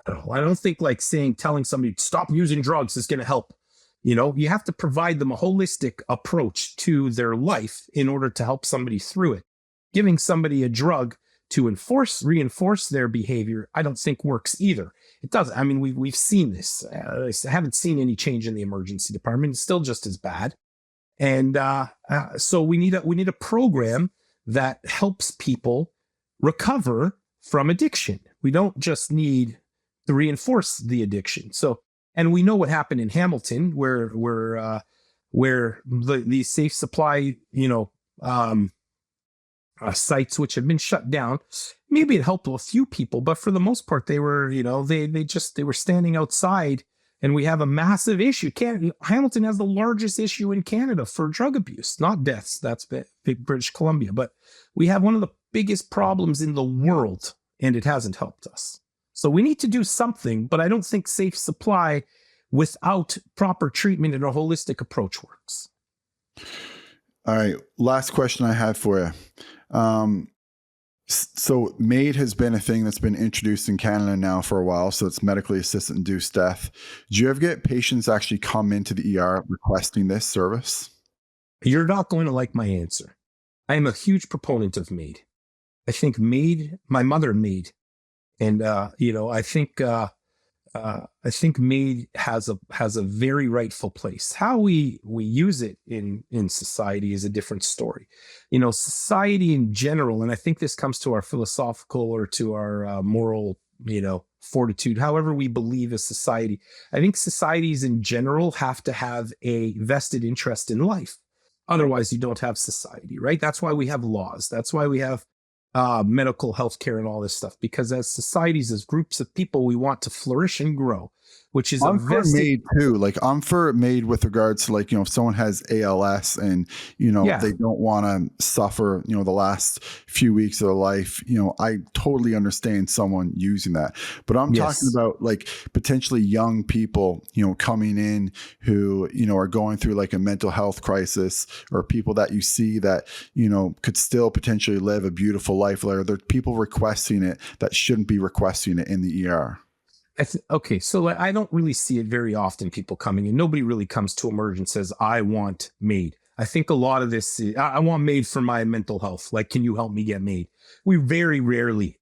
at all. I don't think like telling somebody stop using drugs is going to help. You have to provide them a holistic approach to their life in order to help somebody through it. Giving somebody a drug to reinforce their behavior, I don't think works either. It doesn't. I mean, we've seen this. I haven't seen any change in the emergency department. It's still just as bad. And so we need a program that helps people recover from addiction. We don't just need to reinforce the addiction. So, and we know what happened in Hamilton, where these safe supply, sites which have been shut down. Maybe it helped a few people, but for the most part, they were, they were standing outside. And we have a massive issue. Hamilton has the largest issue in Canada for drug abuse, not deaths. That's big British Columbia. But we have one of the biggest problems in the world, and it hasn't helped us. So we need to do something, but I don't think safe supply without proper treatment and a holistic approach works. All right. Last question I had for you. So MAiD has been a thing that's been introduced in Canada now for a while. So it's medically assisted induced death. Do you ever get patients actually come into the ER requesting this service? You're not going to like my answer. I am a huge proponent of MAiD. I think MAiD, my mother MAiD, and I think MAiD has a very rightful place. How we use it in society is a different story. Society in general, and I think this comes to our philosophical or to our moral, fortitude, however we believe as society. I think societies in general have to have a vested interest in life. Otherwise, you don't have society, right? That's why we have laws. That's why we have medical health care and all this stuff, because as societies, as groups of people, we want to flourish and grow, which is I'm for MAiD too. Like I'm for MAiD with regards to like, if someone has ALS and, they don't want to suffer, the last few weeks of their life, I totally understand someone using that, but I'm talking about like potentially young people, coming in who, are going through like a mental health crisis, or people that you see that, could still potentially live a beautiful life. Or there are people requesting it that shouldn't be requesting it in the ER. Okay, so I don't really see it very often, people coming in. Nobody really comes to Emerge and says, I want MAiD. I think a lot of this, I want MAiD for my mental health. Like, can you help me get MAiD? We very rarely,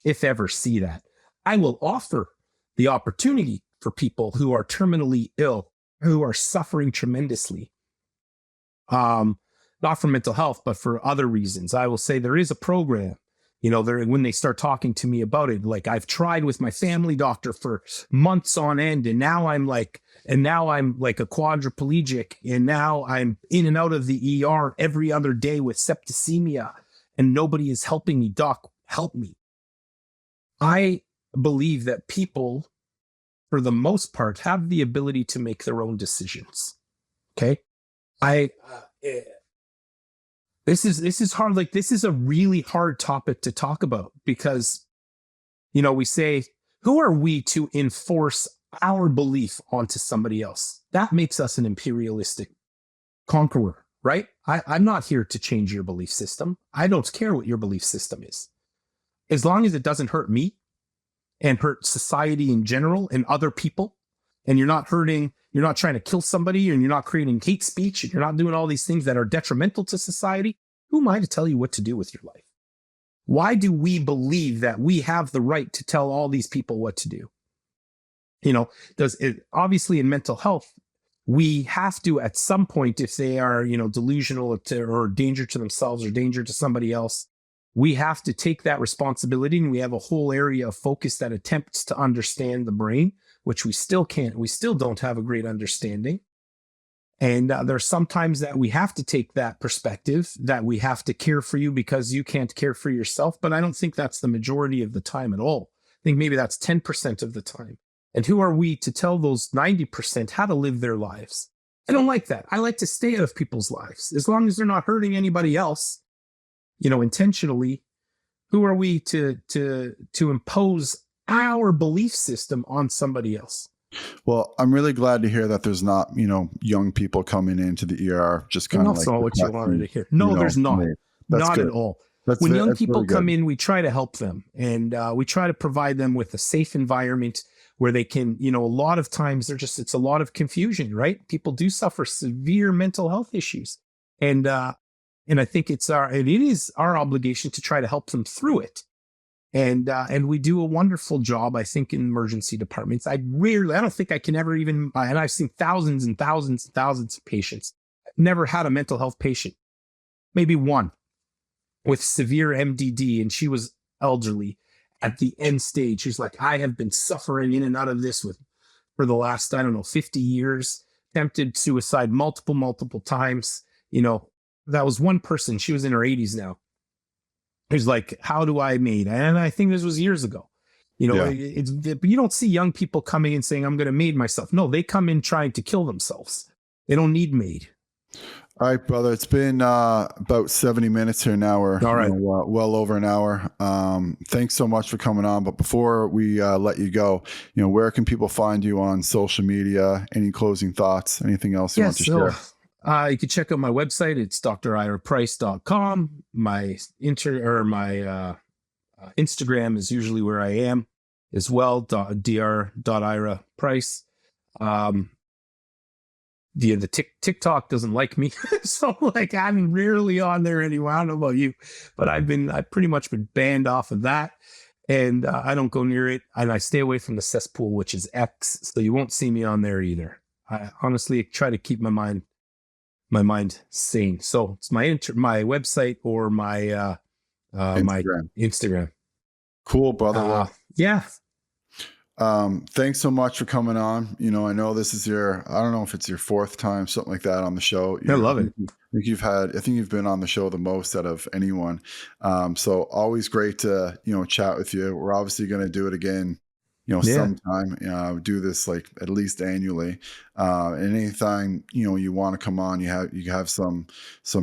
if ever, see that. I will offer the opportunity for people who are terminally ill, who are suffering tremendously. Not for mental health, but for other reasons. I will say there is a program. When they start talking to me about it, like I've tried with my family doctor for months on end, and now I'm like a quadriplegic, and now I'm in and out of the ER every other day with septicemia, and nobody is helping me. Doc, help me. I believe that people for the most part, have the ability to make their own decisions. Okay. I, this is hard. Like, this is a really hard topic to talk about because, we say, who are we to enforce our belief onto somebody else? That makes us an imperialistic conqueror, right? I'm not here to change your belief system. I don't care what your belief system is. As long as it doesn't hurt me and hurt society in general and other people, and you're not trying to kill somebody, and you're not creating hate speech, and you're not doing all these things that are detrimental to society, who am I to tell you what to do with your life? Why do we believe that we have the right to tell all these people what to do? Obviously in mental health, we have to, at some point, if they are, delusional or danger to themselves or danger to somebody else, we have to take that responsibility, and we have a whole area of focus that attempts to understand the brain, which we still can't. We still don't have a great understanding. And there's sometimes that we have to take that perspective, that we have to care for you because you can't care for yourself. But I don't think that's the majority of the time at all. I think maybe that's 10% of the time. And who are we to tell those 90% how to live their lives? I don't like that. I like to stay out of people's lives. As long as they're not hurting anybody else, intentionally, who are we to impose our belief system on somebody else? Well, I'm really glad to hear that there's not, young people coming into the ER just kind of like. That's not what you wanted to hear. No, there's not. Not good. At all. When young people come in, we try to help them, and we try to provide them with a safe environment where they can, a lot of times it's a lot of confusion, right? People do suffer severe mental health issues. And I think it is our obligation to try to help them through it. And we do a wonderful job, I think, in emergency departments. I don't think I can ever even, and I've seen thousands and thousands and thousands of patients. I've never had a mental health patient, maybe one, with severe MDD, and she was elderly at the end stage. She's like, I have been suffering in and out of this for the last, 50 years, attempted suicide multiple times. That was one person. She was in her 80s now. He's like, how do I MAiD? And I think this was years ago. You don't see young people coming in saying, I'm going to MAiD myself. No, they come in trying to kill themselves. They don't need MAiD. All right, brother. It's been about 70 minutes here now. We're all right. Well over an hour. Thanks so much for coming on. But before we let you go, where can people find you on social media? Any closing thoughts? Anything else you want to share? You can check out my website. It's driraprice.com. My Instagram is usually where I am as well. dr.ira.price. The TikTok doesn't like me. So I'm rarely on there anymore. I don't know about you, but I've pretty much been banned off of that. And I don't go near it. And I stay away from the cesspool, which is X. So you won't see me on there either. I honestly try to keep my mind sane. So it's my website or my Instagram. Cool, brother. Yeah. Thanks so much for coming on. I know this is I don't know if it's your fourth time, something like that, on the show. I love it. I think you've been on the show the most out of anyone. So always great to, chat with you. We're obviously going to do it again, sometime. Do this at least annually. And anytime, you want to come on, you have some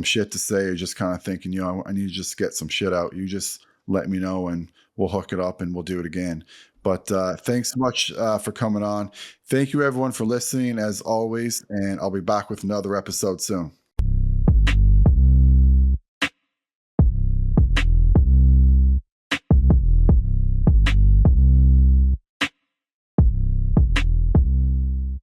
shit to say, or just kind of thinking, I need to just get some shit out. You just let me know and we'll hook it up and we'll do it again. But thanks so much for coming on. Thank you, everyone, for listening, as always. And I'll be back with another episode soon.